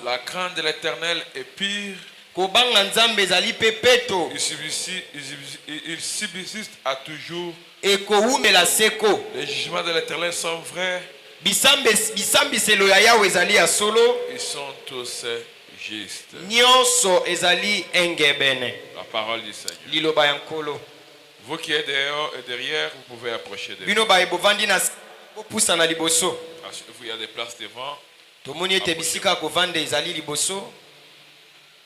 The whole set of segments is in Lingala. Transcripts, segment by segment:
La crainte de l'Éternel est pire. Il subsiste à toujours. Les jugements de l'Éternel sont vrais. Ils sont tous justes. La parole du Seigneur. Vous qui êtes dehors et derrière, vous pouvez approcher de vous. Il y a des places devant.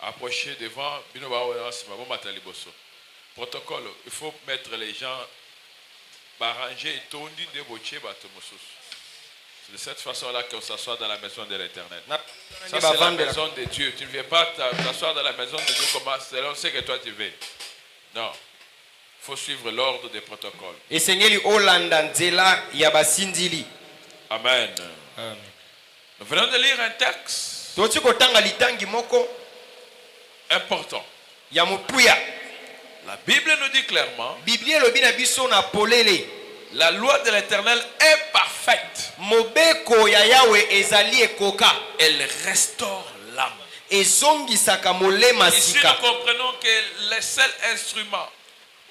Approchez devant. Protocole, il faut mettre les gens arrangés et tondus de botier. C'est de cette façon-là qu'on s'assoit dans la maison de l'Éternel. Ça, c'est la maison de Dieu. Tu ne viens pas t'asseoir dans la maison de Dieu comme selon ce que toi tu veux. Non. Il faut suivre l'ordre des protocoles. Amen. Nous venons de lire un texte important. La Bible nous dit clairement, la loi de l'Éternel est parfaite. Elle restaure l'âme. Ici nous comprenons que le seul instrument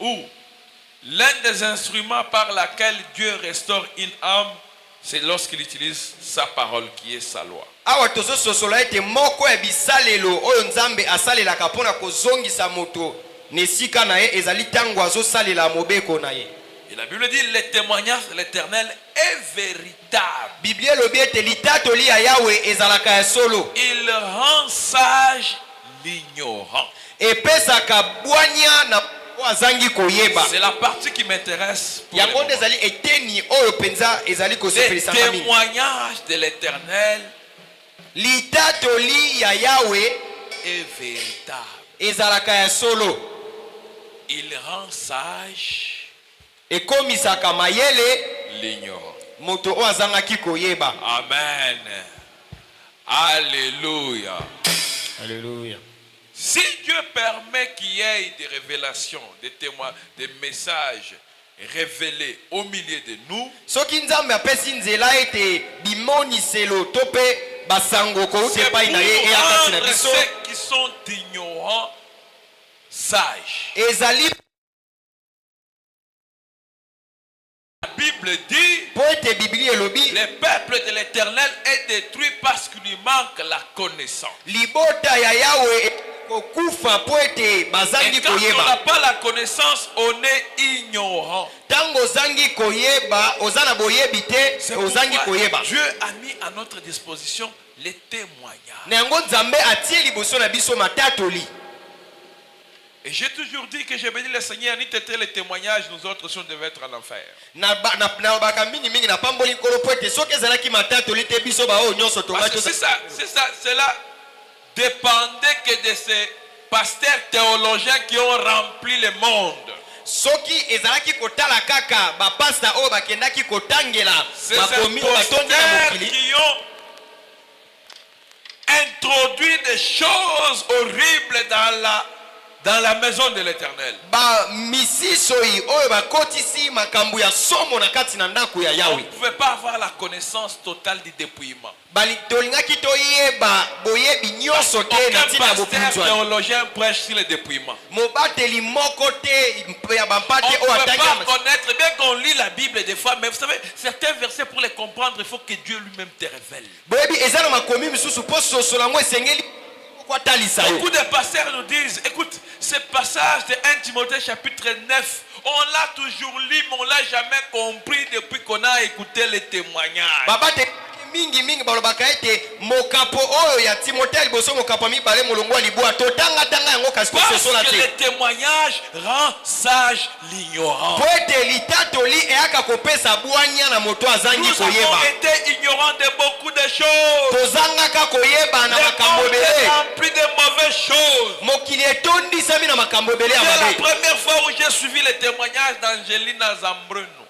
ou l'un des instruments par lequel Dieu restaure une âme, c'est lorsqu'il utilise sa parole qui est sa loi. Et la Bible dit le témoignage de l'Éternel est véritable. Il rend sage l'ignorant. C'est la partie qui m'intéresse. Le témoignage de l'Éternel est véritable. Il rend sage l'ignorant. Amen. Alléluia. Alléluia. Si Dieu permet qu'il y ait des révélations, des témoins, des messages révélés au milieu de nous, c'est pour rendre ceux qui sont ignorants sages. La Bible dit le peuple de l'Éternel est détruit parce qu'il lui manque la connaissance. Et quand on n'a pas la connaissance, on est ignorant. C'est pourquoi Dieu a mis à notre disposition les témoignages. Et j'ai toujours dit que j'ai béni le Seigneur, ni t'étais les témoignages, nous autres, si on devait être en enfer. Parce que cela dépendait que de ces pasteurs théologiens qui ont rempli le monde. Ces pasteurs qui ont introduit des choses horribles dans la maison de l'Éternel. On ne pouvait pas avoir la connaissance totale du dépouillement. Aucun pasteur théologien prêche sur le dépouillement. On ne peut pas connaître, bien qu'on lit la Bible des fois, mais vous savez, certains versets pour les comprendre, il faut que Dieu lui-même te révèle. Beaucoup de pasteurs nous disent, écoute, ce passage de 1 Timothée chapitre 9, on l'a toujours lu, mais on ne l'a jamais compris depuis qu'on a écouté les témoignages. Parce que le témoignage rend sage l'ignorant. Nous avons été ignorants de beaucoup de choses. Le monde est rempli de mauvaises choses. C'est la première fois où j'ai suivi les témoignages d'Angelina Zambruno.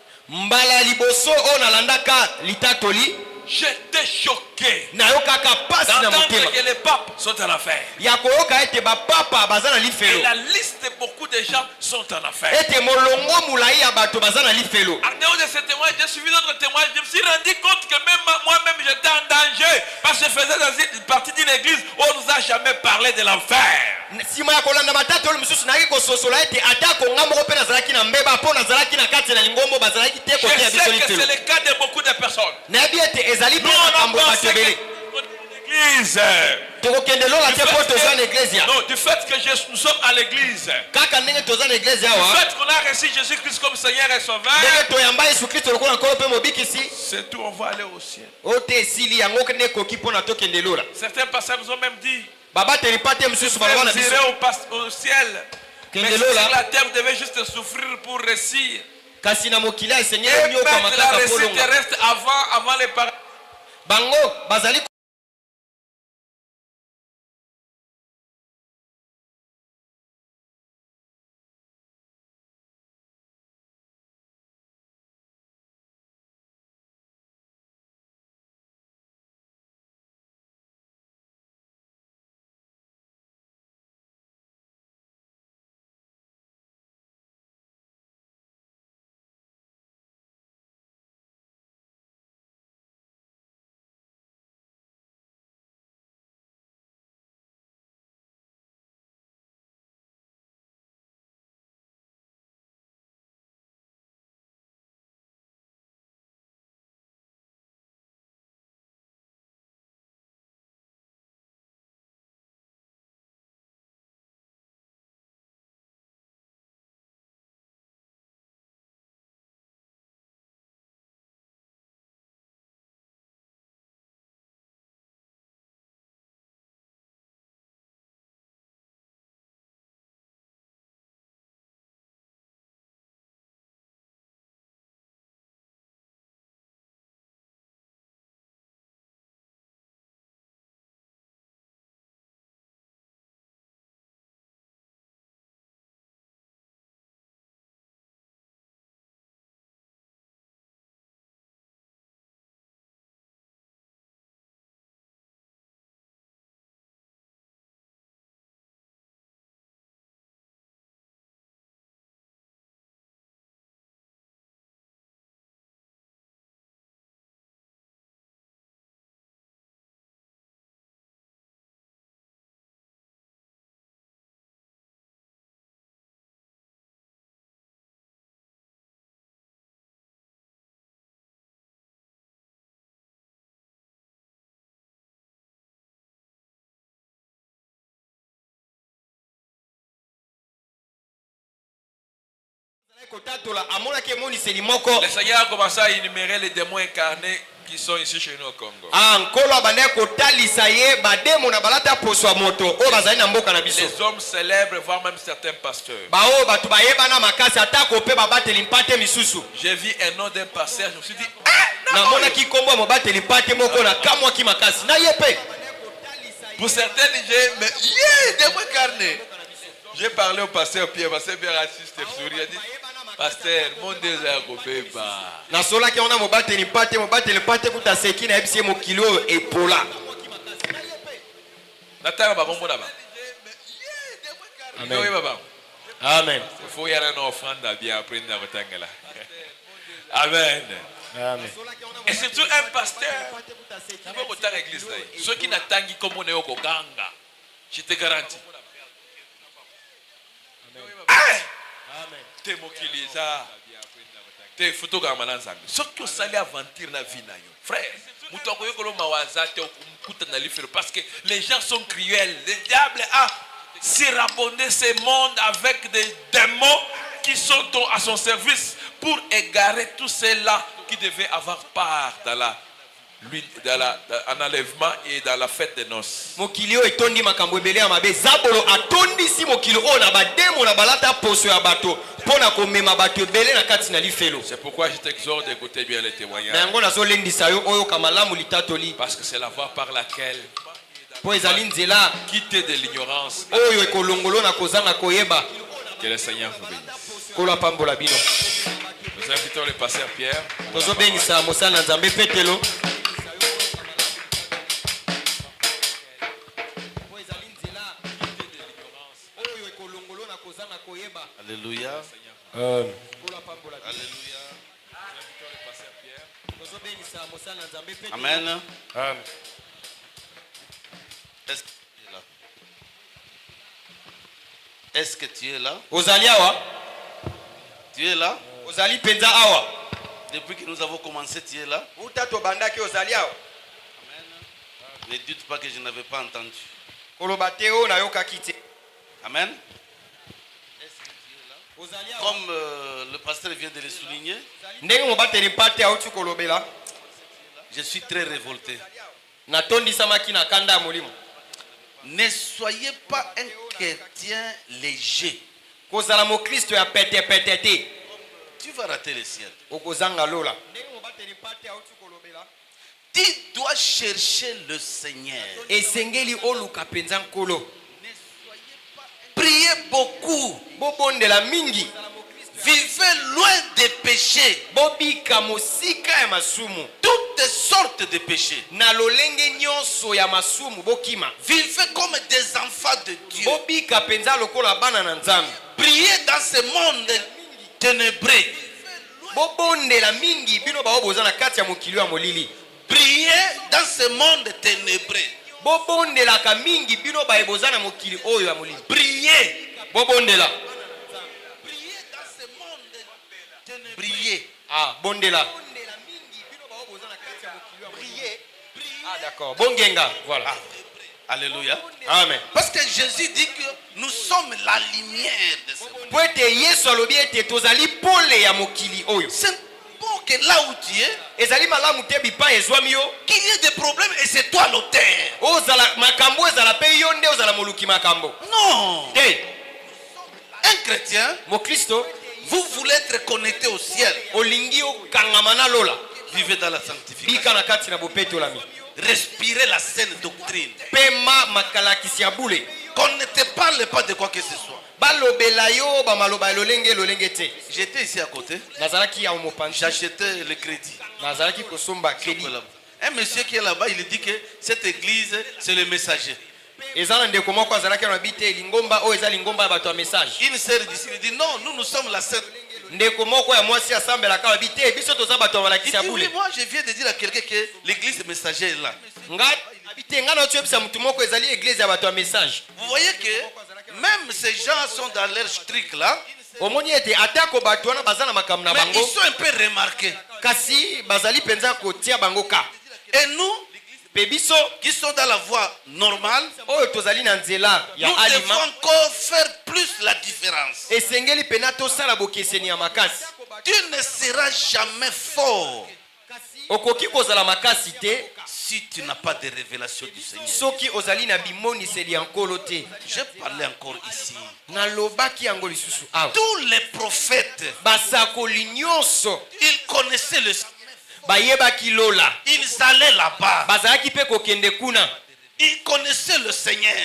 J'étais choqué d'entendre que les papes sont en affaire. Et la liste de beaucoup de gens sont en affaire. À néo de ce témoignage, j'ai suivi notre témoignage. Je me suis rendu compte que même moi-même j'étais en danger. Parce que je faisais partie d'une église où on ne nous a jamais parlé de l'enfer. Je sais que c'est le cas de beaucoup de personnes. Nous on a pensé que l'église. Du fait que nous sommes à l'église. Du fait qu'on a reçu Jésus-Christ comme Seigneur et Sauveur. C'est tout, on va aller au ciel. Certains pasteurs nous ont même dit. Vous irez au ciel. Mais sur la terre, vous devez juste souffrir pour réussir. Et mettre la réussite terrestre avant les paradis. Le Seigneur a commencé à énumérer les démons incarnés qui sont ici chez nous au Congo. Les hommes célèbres, voire même certains pasteurs. J'ai vu un nom d'un pasteur, je me suis dit, pour certains, j'ai démons incarnés. J'ai parlé au pasteur Pierre, pasteur Pierre assiste et sourit, il a dit, pasteur, mon désert au bébé. Amen. Il faut y aller en offrande à bien après une retangela. Amen. Amen. Et surtout un pasteur. Ça va autant l'église là. Ceux qui n'attendent comme on est au Ganga, je te garantis. Amen. Te mokiliza. Te photographe nanzangu. Ce qui osali aventure na vie na yo. Frère, mutoko yokolo mawaza te okuta na lifero parce que les gens sont cruels. Le diable a surabondé ce monde avec des démons qui sont à son service pour égarer tous ceux-là qui devaient avoir part dans un enlèvement et dans la fête des noces. C'est pourquoi je t'exhorte d'écouter bien les témoignages. Parce que c'est la voie par laquelle quitter de l'ignorance. Que le Seigneur vous bénisse. Nous invitons le pasteur Pierre. Alléluia. Alléluia. Amen. Est-ce que tu es là? Tu es là? Depuis que nous avons commencé, tu es là? Amen. Ne dites pas que je n'avais pas entendu. Amen. Est-ce que tu es là? Comme le pasteur vient de le souligner, je suis très révolté. Ne soyez pas un chrétien léger. Tu vas rater le ciel. Tu dois chercher le Seigneur. Priez beaucoup. Vivez loin des péchés. Toutes sortes de péchés. Vivez comme des enfants de Dieu. Priez dans ce monde ténébré. Priez dans ce monde ténébré. Priez. Priez. Ah, bondela. Ah, d'accord. Bongenga, voilà. Ah, alléluia. Amen. Parce que Jésus dit que nous sommes la lumière de ce monde. C'est bon que là où tu es, qu'il y ait des problèmes et c'est toi l'auteur. Non. Un chrétien, vous voulez être connecté au ciel. Vivez dans la sanctification. Respirez la saine doctrine. Qu'on ne te parle pas de quoi que ce soit. J'étais ici à côté. J'achetais le crédit. Un monsieur qui est là-bas, il dit que cette église, c'est le messager. Une sœur d'ici, il dit non, nous sommes la sainte. Il dit, oui, moi je viens de dire à quelqu'un que l'église messager est là. Vous voyez que même ces gens sont dans leur strict là, mais ils sont un peu remarqués. Et nous qui sont dans la voie normale, nous devons encore faire plus la différence. Tu ne seras jamais fort si tu n'as pas de révélation du Seigneur. Je parlais encore ici. Tous les prophètes, ils connaissaient le Seigneur. Ils allaient là-bas. Ils connaissaient le Seigneur.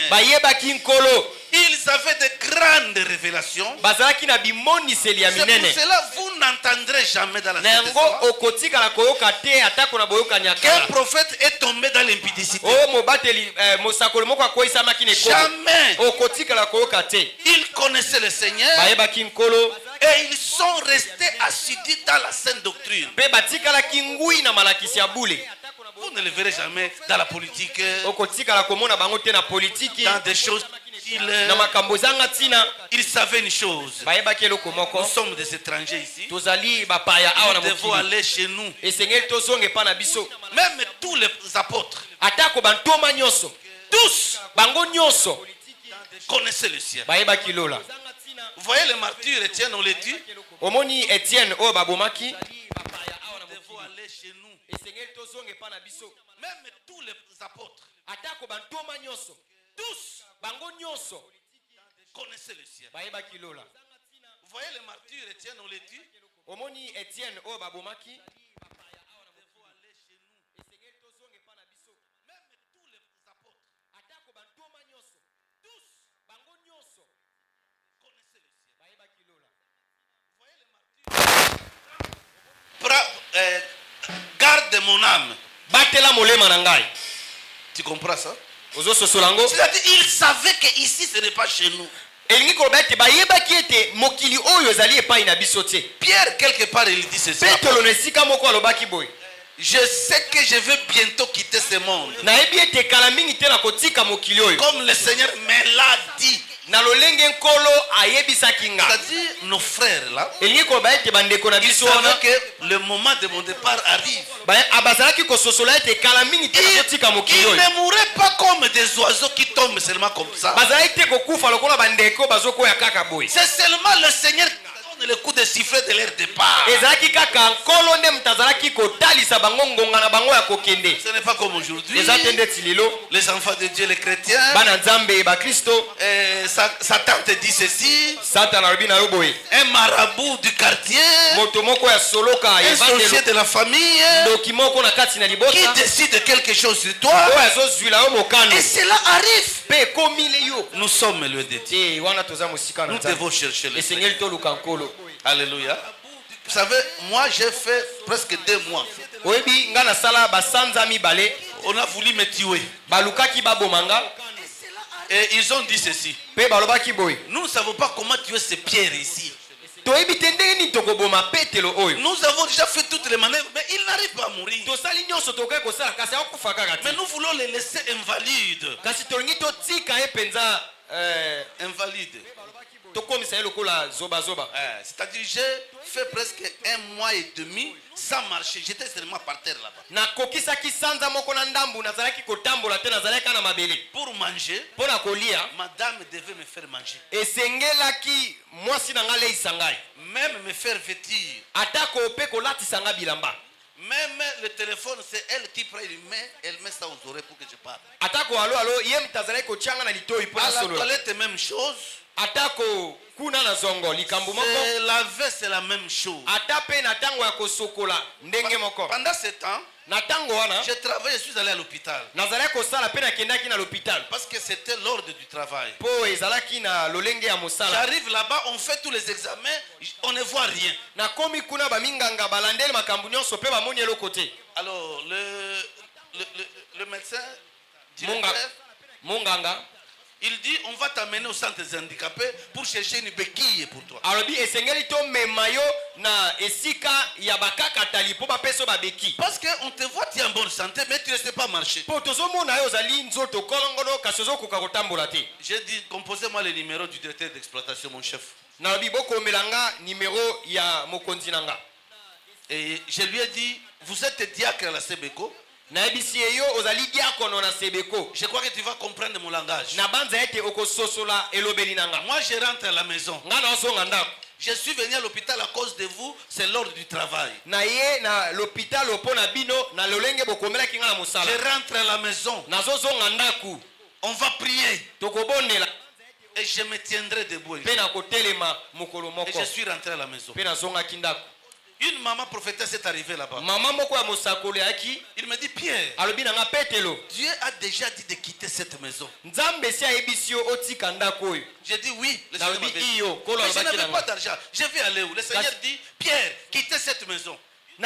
Ils avaient de grandes révélations. C'est pour cela que vous n'entendrez jamais dans la qu'un prophèt est tombé dans l'impudicité. Jamais. Ils connaissaient le Seigneur. Et ils sont restés assidus dans la sainte doctrine. Vous ne le verrez jamais dans la politique, dans des choses. Ils savaient une chose. Nous sommes des étrangers ici. Nous devons aller chez nous. Même tous les apôtres, tous connaissaient le ciel. Vous voyez le martyr Étienne, on le tue. Nous devons aller chez nous. Même tous les apôtres, tous connaissaient le ciel. Vous voyez le martyr Étienne, on le tue. Nous devons aller chez nous. Même tous les apôtres, tous connaissaient le ciel. Vous voyez le martyr. Garde mon âme. Tu comprends ça? C'est-à-dire, il savait que ici ce n'est pas chez nous. Pierre, quelque part, il dit ceci. Je sais que je vais bientôt quitter ce monde. Comme le Seigneur me l'a dit. C'est-à-dire nos frères là, ils savaient que le moment de mon départ arrive. Ils ne mourraient pas comme des oiseaux qui tombent seulement comme ça. C'est seulement le Seigneur qui donne le coup de sifflet de leur départ. Ce n'est pas comme aujourd'hui. Les enfants de Dieu, les chrétiens, Satan te dit ceci. Un marabout du quartier, un sorcier de la famille qui décide quelque chose sur toi. Et cela arrive. Nous sommes loin de Dieu. Nous devons chercher le Seigneur. Alléluia. Vous savez, moi j'ai fait presque 2 mois. On a voulu me tuer. Et ils ont dit ceci. Nous ne savons pas comment tuer ces pierres ici. Nous avons déjà fait toutes les manœuvres, mais ils n'arrivent pas à mourir. Mais nous voulons les laisser invalides. Invalides. C'est-à-dire j'ai fait presque 1 mois et demi sans marcher. J'étais seulement par terre là-bas. Pour manger, madame devait me faire manger. Même me faire vêtir. Même le téléphone, c'est elle qui prend, elle met ça aux oreilles pour que je parle. À la toilette, même chose. Laver, c'est la même chose. Pendant ce temps, je travaillais, je suis allé à l'hôpital. Parce que c'était l'ordre du travail. J'arrive là-bas, on fait tous les examens, on ne voit rien. Alors, le médecin, il dit, on va t'amener au centre des handicapés pour chercher une béquille pour toi. Parce qu'on te voit, tu es en bonne santé, mais tu ne sais pas marcher. J'ai dit, composez-moi le numéro du directeur d'exploitation, mon chef. Et je lui ai dit, vous êtes diacre à la Sebeko. Je crois que tu vas comprendre mon langage. Moi je rentre à la maison. Je suis venu à l'hôpital à cause de vous, c'est l'ordre du travail. Je rentre à la maison. On va prier. Et je me tiendrai debout. Et je suis rentré à la maison. Une maman prophétesse est arrivée là-bas. Il me dit, Pierre, Dieu a déjà dit de quitter cette maison. J'ai dit oui. Le Seigneur m'avait dit. Mais je n'avais pas d'argent. Je vais aller où? Le Seigneur dit, Pierre, quittez cette maison. Je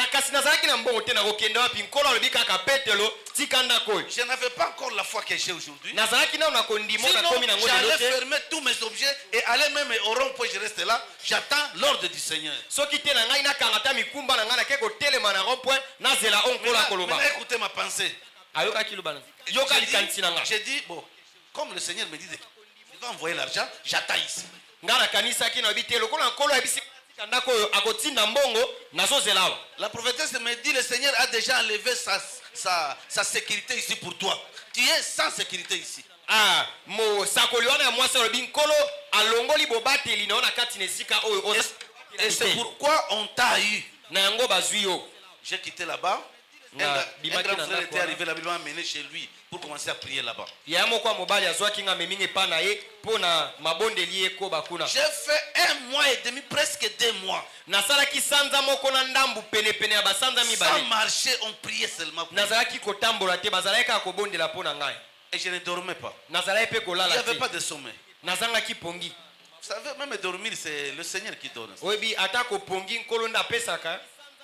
n'avais pas encore la foi que j'ai aujourd'hui. Sinon, j'allais fermer tous mes objets et aller même au rond-point, je reste là. J'attends l'ordre du Seigneur. Maintenant, écoutez ma pensée. J'ai dit, bon, comme le Seigneur me dit, il va envoyer l'argent, j'attends ici. La prophétesse me dit, le Seigneur a déjà enlevé sa sécurité ici pour toi. Tu es sans sécurité ici. Et c'est pourquoi on t'a eu. J'ai quitté là-bas. Un grand frère était arrivé là-bas, il m'a amené chez lui pour commencer à prier là-bas. J'ai fait 1 mois et demi, presque 2 mois. Sans marcher, on priait seulement. Et je ne dormais pas. Il n'y avait pas de sommeil. Vous savez, même dormir, c'est le Seigneur qui donne.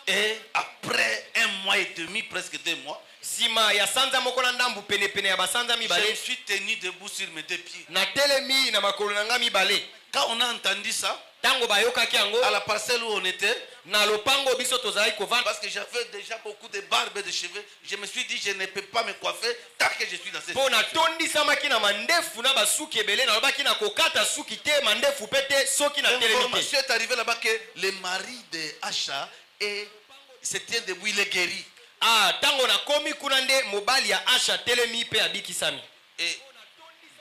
Et après 1 mois et demi, presque 2 mois, sima ya sanza moko na ndambu pene pene ya basanza mibale. Je me suis tenu debout sur mes deux pieds. Na telemi na makolo nanga mibale. Quand on a entendu ça, tango bayokaki yango à la parcelle où on était, na lopango biso tozali kovanda, parce que j'avais déjà beaucoup de barbes et de cheveux, je me suis dit je ne peux pas me coiffer tant que je suis dans cette po na situation. tondi samaki na mandefu na basuki ebele na lobaki na kokata suki te mandefu pete soki na telemi te. L'information est arrivée là-bas que le mari de Acha se tient debout, il est guéri. Ah, tango na komi kuna nde mobali ya Asha telemi pe abikisami. Et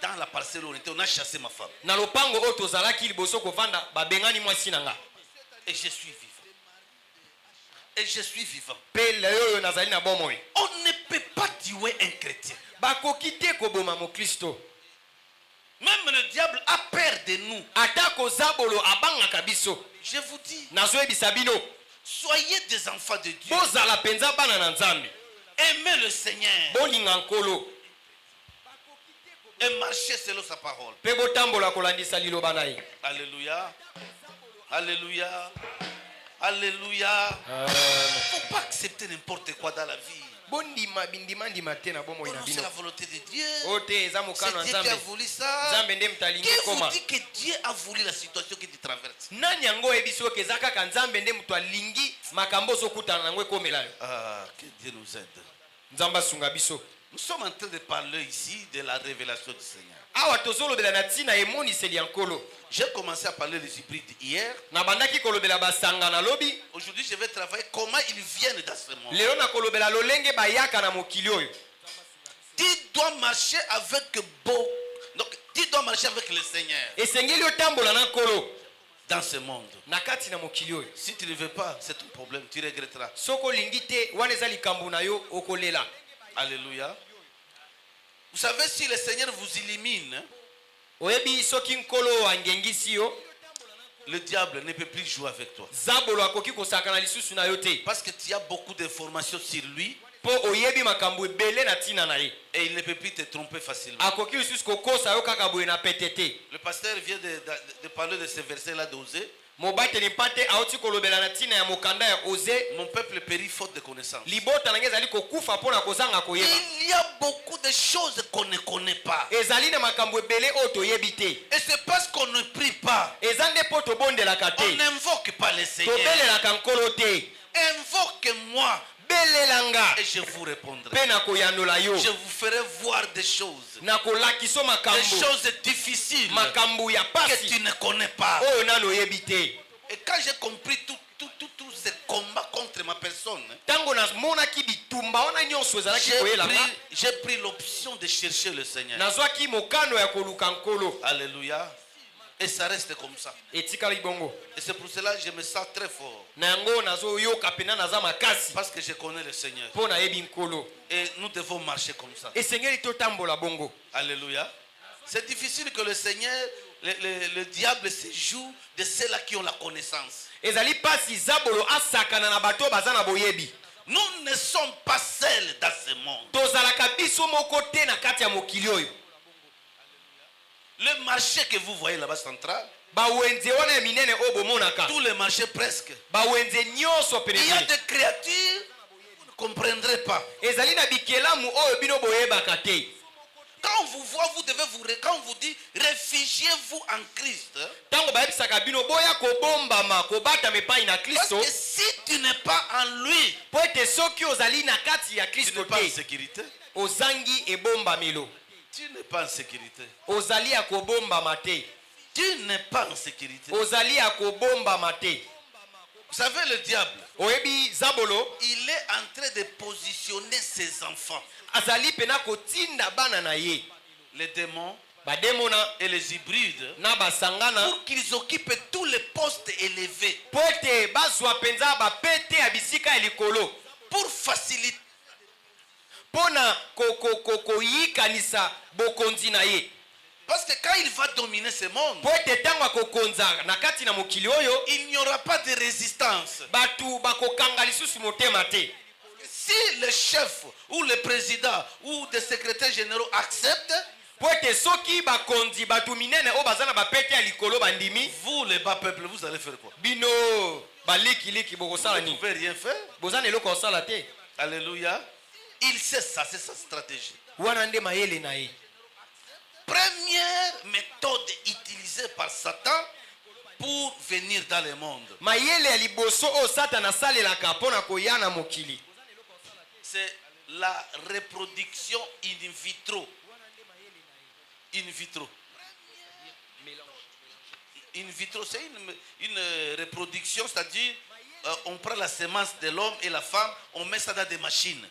dans la parcelle où on était, on a chassé ma femme. Na lopango oyo tozalaki liboso kovanda babengani mwasi nanga. Et je suis vivant. Et je suis vivant. Pe lelo nazali na bomoi. On ne peut pas tuer un chrétien. Bakoki te koboma mo Kristo. Même le diable a peur de nous. Atako zabolo abangaka biso. Je vous dis, Nazoyebisa bino. soyez des enfants de Dieu. Bozala penza bana na Nzambe. Aimez le Seigneur. Bolinga nkolo. Et marchez selon sa parole. Pe botambola kolandisa liloba na ye. Alléluia. Alléluia. Alléluia. Il ne faut pas accepter n'importe quoi dans la vie. Bondima bindima ndima te na bomoi na C'est bino. la volonté de Dieu. Ote eza mokano C'est na Dieu qui a Nzambe. voulu ça. Nzambe nde mtalingi Qui vous koma. dit que Dieu a voulu la situation que tu traverses? Nani yango ebiso keza kaka Nzambe nde mutu alingi makambo zokutana nango ekomela yo. Ah, que Dieu nous aide. Nzamba sunga biso. Nous sommes en train de parler ici de la révélation du Seigneur. Awa tozolobela na tina emoniseli ya nkolo. J'ai commencé à parler des hybrides hier. Na bandaki kolobela basanga na lobi. Aujourd'hui, je vais travailler comment ils viennent dans ce monde. Lelo na kolobela lolenge bayaka na mokili oyo. Tu dois marcher avec beau. Donc, tu dois marcher avec le Seigneur Esengeli otambola na nkolo dans ce monde. na kati na mokili oyo. Si tu ne veux pas, c'est ton problème. Tu regretteras. Soko lingi te wana eza likambo na yo okolela. Alléluia. Vous savez, si le Seigneur vous illumine, Oyebi soki nkolo angengisi yo, le diable ne peut plus jouer avec toi. zabolo akoki kosaka na lisusu na yo te. Parce que tu as beaucoup d'informations sur lui Po oyebi makambo ebele na tina na ye. et il ne peut plus te tromper facilement. Akoki lisusu kokosa yo kaka boye na petete. Le pasteur vient de parler de ce verset-là d'Osée. Mobateli mpate auti kolobela na tina ya mokanda ya Oze. Mon peuple périt faute de connaissance. Libota na ngeza liko kufa pona kozanga koyeba. Il y a beaucoup de choses qu'on ne connaît pas. Ezali na makambo ebele oyo toyebi te. Et c'est parce qu'on ne prie pas. Eza nde po tobondelaka On te. n'invoque pas le Seigneur. Tobelelaka nkolo te. Invoque-moi Belelanga et je vous répondrai. pe na koyandola yo. Je vous ferai voir des choses. Na kolakiso Des makambo. choses difficiles Makambo ya que pasi. tu ne connais pas. Oyo nano oyebi te. Et quand j'ai compris tous ces combats contre ma personne, Tango na monaki bitumba wana nyonso ezalaki koyelanga. j'ai pris l'option de chercher le Seigneur. Nazwaki mokano ya koluka nkolo. Alléluia. Et ça reste comme ça. Etikali bongo. Et c'est pour cela que je me sens très fort. Na yango nazoyoka pena naza makasi. Parce que je connais le Seigneur. Po na yebi nkolo. Et nous devons marcher comme ça. Esengeli totambola bongo. Alléluia. C'est difficile que le Seigneur, le diable se joue de ceux-là qui ont la connaissance. Ezali pasi zabolo asakana na bato bazana boyebi. Nous ne sommes pas seuls dans ce monde. Tozalaka biso moko te na kati ya mokili oyo. Le marché que vous voyez là-bas central, Bawenze wana ya minene oyo bomonaka. tous les marchés presque, Bawenze nyonso il y a pene. des créatures, vous ne comprendrez pas. Ezali na bikelamu oyo bino boyebaka te. Quand on vous voit, quand on vous dit réfugiez-vous en Christ, Tango bayebisaka bino boya kobombama kobata mepai na parce Kristo. que si tu n'es pas en lui, Po ete soki ozali na kati ya tu Kristo n'es pas en te. sécurité. Ozangi ebombamelo. Tu n'es pas en sécurité. Ozali ya kobombama te. Tu n'es pas en sécurité. Vous Ozali ya kobombama te. savez, le diable, Oyebi zabolo il est en train de positionner ses enfants, azali pena kotinda bana na ye. les démons Bademona et les hybrides, na basangana pour qu'ils occupent tous les postes élevés, po ete bazwa penza bapete ya bisika ya likolo pour faciliter. mpona koyikanisa bokonzi na ye. Parce que quand il va dominer ce monde, Po ete ntango akokonza na kati na mokili oyo il n'y aura pas de résistance. bato bakokanga lisusu motema te. Si le chef ou le président ou des secrétaires généraux acceptent, Po ete soki bakonzi bato minene oyo baza na bapete ya likolo bandimi, vous les bas peuples, vous allez faire quoi? bino balikiliki bokosala Vous ne nini? pouvez rien faire. Boza na eloko kosala te. Alléluia. Il sait ça, c'est sa stratégie. wana nde mayele na ye. Première méthode utilisée par Satan pour venir dans le monde. mayele ya liboso oyo satana asalelaka mpona koya na mokili. C'est la reproduction in vitro. In vitro. In vitro, c'est une reproduction, c'est-à-dire on prend la semence de l'homme et la femme, on met ça dans des machines.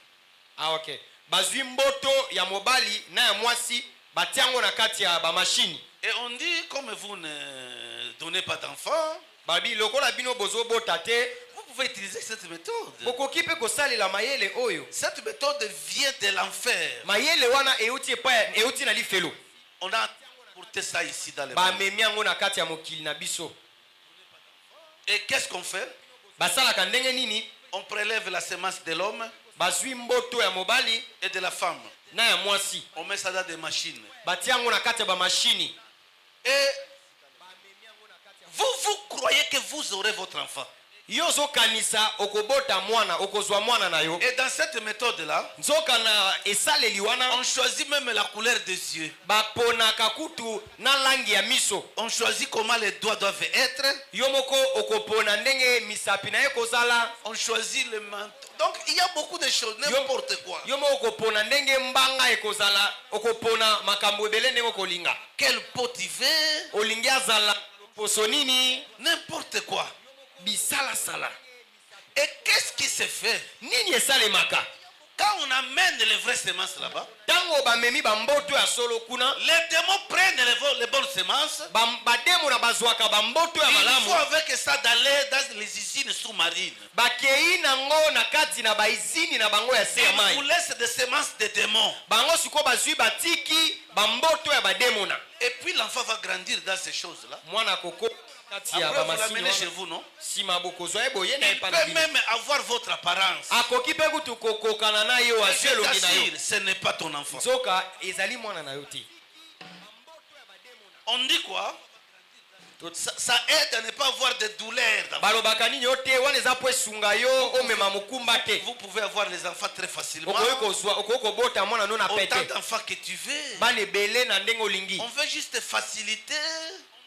Ah ok. Bazwi mboto ya mobali na ya mwasi batiango na kati ya ba machine. Et on dit comme vous ne donnez pas d'enfants, Babi lokola bino bozo bota te, vous pouvez utiliser cette méthode. bokoki pe kosalela mayele oyo. Cette méthode vient de l'enfer. Mayele wana euti pa euti na lifelo. On a porté ça ici dans le Ba monde. memiango na kati ya mokili na biso. Et qu'est-ce qu'on fait? Basalaka ndenge nini? On prélève la semence de l'homme Bazwi mboto ya mobali et de la femme. na ya mwasi. On met ça dans des machines. Batiango na kati ya ba machine. Et vous croyez que vous aurez votre enfant. Yo zokanisa okobota mwana okozwa mwana na yo. Et dans cette méthode-là, Nzoka na esaleli wana on choisit même la couleur des yeux. baponaka kutu na langi ya miso. On choisit comment les doigts doivent être. Yo moko okopona ndenge misapi na ye kozala. On choisit le menton. Donc il y a beaucoup de choses, n'importe quoi. Yo moko okopona ndenge mbanga ekozala, okopona makambo ebele ndenge okolinga. Quel pot tu veux, Olingi azala poso nini, n'importe quoi. bisala sala. Et qu'est-ce qui se fait Nini esalemaka? quand on amène les vraies semences là-bas? Tango bamemi bamboto ya solo kuna, Les démons prennent les bonnes semences. bademo na bazwaka bamboto ya Il malamu. faut avec ça d'aller dans les usines sous-marines. Bakei nango na kati na baizini na bango ya se ya On mai. vous laisse des semences de démons. Bango siko bazwi batiki bamboto ya bademona. Et puis l'enfant va grandir dans ces choses-là. Mwana koko kati ya Après vous bamasini l'amenez chez wana. vous, non? Sima bokozwa eboye na Il epa na peut bino. même avoir votre apparence. Akoki pe kutu kokokana na yo Je azwi elongi na yo. t'assure, ce n'est pas ton enfant. Nzoka ezali mwana na yo te. On dit quoi? Ça aide à ne pas avoir de douleur. Balobaka nini yo te wana eza po esunga yo omema mokumba te. Vous pouvez avoir les enfants très facilement. Okoki kozwa okoki kobota mwana no na Autant pete. d'enfants que tu veux. Bana ebele na ndenge olingi. On veut juste faciliter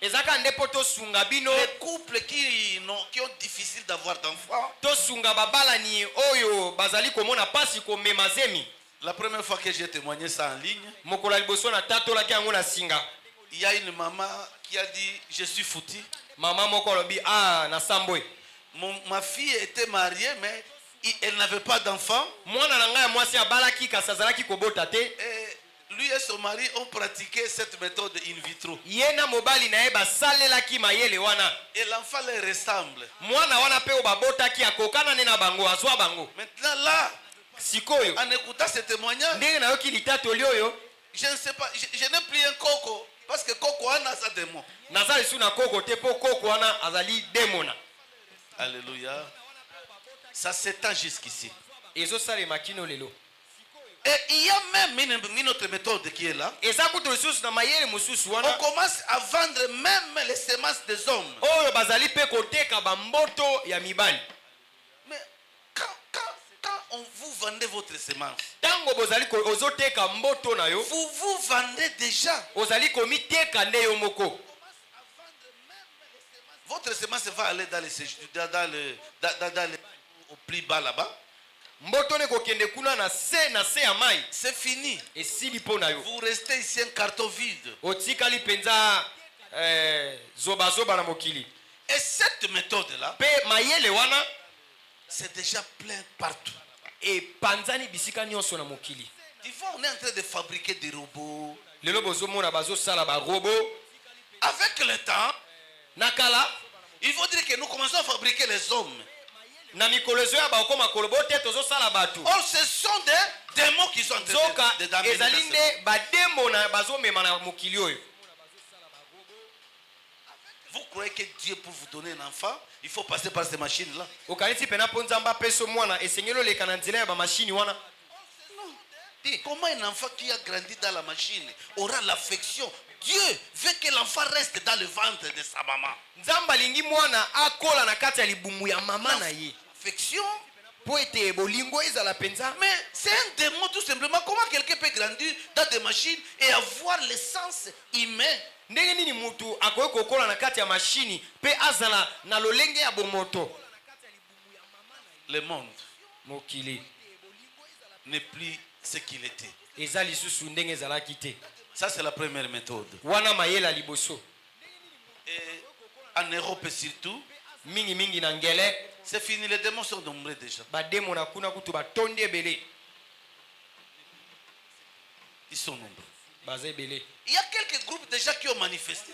Ezaka nde po tosunga bino, les couples qui ont difficile d'avoir d'enfants. tosunga babalani oyo bazali komona pasi komema zemi. La première fois que j'ai témoigné ça en ligne, Mokolo ya liboso na tatolaki yango na singa. il y a une maman qui a dit je suis foutu. Mama moko alobi ah na sambwe. Ma fille était mariée mais elle n'avait pas d'enfant. Mwana na ngai ya mwasi abalaki kasi azalaki kobota te. Et lui et son mari ont pratiqué cette méthode in vitro. Ye na mobali na ye basalelaki mayele wana. Et l'enfant leur ressemble. Mwana wana pe oyo babotaki akokana ne na bango azwa bango. Maintenant là, Sikoyo en écoutant ce témoignage, ndenge nayoki litatoli oyo je ne sais pas, je n'ai plus un coco. Parce que coco a sa démon. naza lisu na koko te po koko wana azali demona. Alléluia. Ça s'étend jusqu'ici. Ezosalema kino lelo. Et il y a même une autre méthode qui est là. Eza kutu lisusu na mayele mosusu On wana commence à vendre même les semences des hommes. oyo bazali pe koteka bamboto ya mibali. Mais quand vous vendez votre semence, Tango bozali ozoteka mboto na yo, vous vendez déjà. ozali komiteka nde yo moko. Votre semence va aller au plus bas là-bas. Mboto ne kokende kuna na se ya mai. C'est fini. Esili po na yo. Vous restez ici un carton vide. Otikali penza zoba zoba na mokili. Et cette méthode-là, Pe mayele wana c'est déjà plein partout. e panzani bisika nyonso na mokili. Tu vois, on est en train de fabriquer des robots. Lelo bozomona bazosala ba robot. Avec le temps, Nakala il faut dire que nous commençons à fabriquer les hommes. na mikolo ya ba okoma kolobo te tozosala batu. Or, ce sont des démons qui sont en train Zoka d'amener dans ezali ce- nde bademo na bazomema na mokili oyo. Vous croyez que Dieu, pour vous donner un enfant, il faut passer par ces machines-là? Okanisi pena po nzamba peso mwana esengelo leka na nzela ya ba machine wana. Dis, comment un enfant qui a grandi dans la machine aura l'affection? Dieu veut que l'enfant reste dans le ventre de sa maman. Nzamba lingi mwana akola na kati ya libumu ya mama na ye. Affection, Mais c'est un démon tout simplement. Comment quelqu'un peut grandir dans des machines et avoir l'essence humaine? Le monde n'est plus ce qu'il était. Ça, c'est la première méthode. Et en Europe surtout, c'est fini, les démons sont nombreux déjà. Ils sont nombreux. Il y a quelques groupes déjà qui ont manifesté.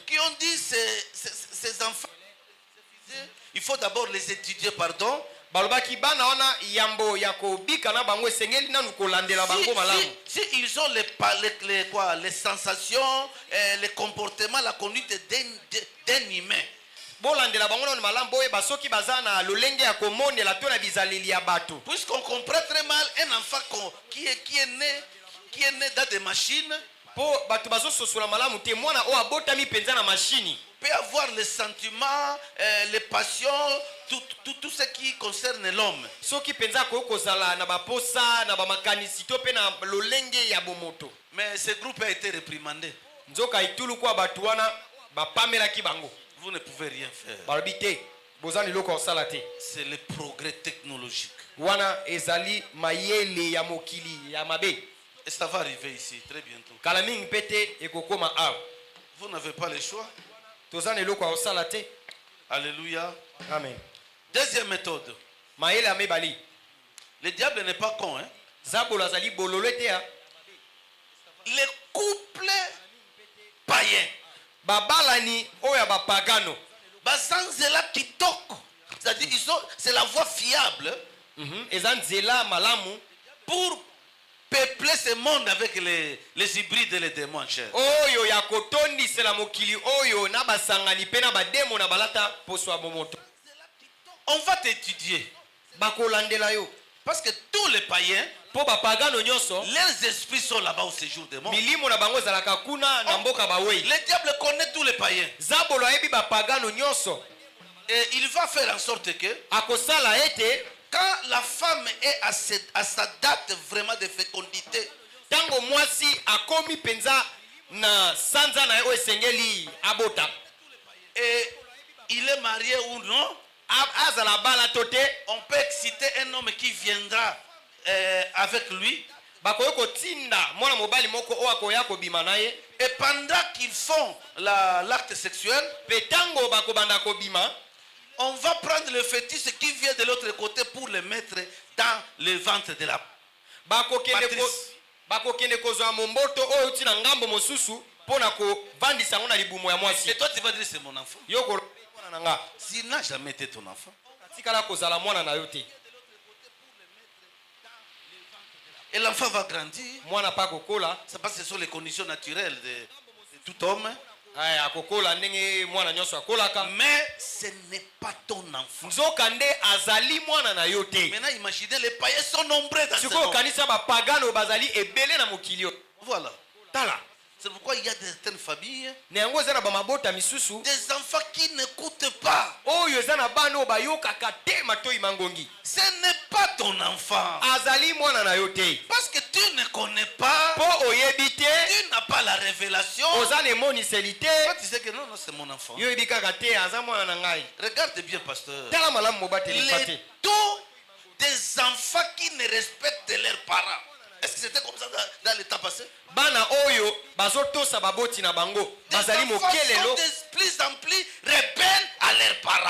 Qui ont dit ces enfants, il faut d'abord les étudier, pardon. Si ils ont les sensations, les comportements, la conduite d'un humain. Puisqu'on comprend très mal un enfant qui est né dans des machines, peut avoir les sentiments, les passions, tout ce qui concerne l'homme. Mais ce groupe a été réprimandé. Vous ne pouvez rien faire. C'est le progrès technologique. Et ça va arriver ici très bientôt. Vous n'avez pas le choix. Alléluia. Amen. Deuxième méthode. Le diable n'est pas con. Hein? Les couples païens. C'est-à-dire c'est la voie fiable pour peupler ce monde avec les hybrides et les démons en chair. On va t'étudier. Parce que tous les païens, leurs esprits sont là-bas au séjour des morts. Le diable connaît tous les païens. Et il va faire en sorte que quand la femme est à sa date vraiment de fécondité, et il est marié ou non, on peut exciter un homme qui viendra avec lui. Et pendant qu'ils font l'acte sexuel, on va prendre le fœtus qui vient de l'autre côté pour le mettre dans le ventre de la matrice. Et toi tu vas dire c'est mon enfant. S'il n'a jamais été ton enfant. Et l'enfant va grandir. C'est parce que ce sont les conditions naturelles de tout homme. Mais ce n'est pas ton enfant. Maintenant imaginez, les païens sont nombreux dans ce monde. Voilà. C'est pourquoi il y a certaines familles, des enfants qui n'écoutent pas. Ce n'est pas ton enfant. Parce que tu ne connais pas. Tu n'as pas la révélation. Toi, tu sais que non, c'est mon enfant. Regarde bien, pasteur. Les taux des enfants qui ne respectent leurs parents. Est-ce que c'était comme ça dans l'état passé? Des enfants sont de plus en plus rebelles à leurs parents.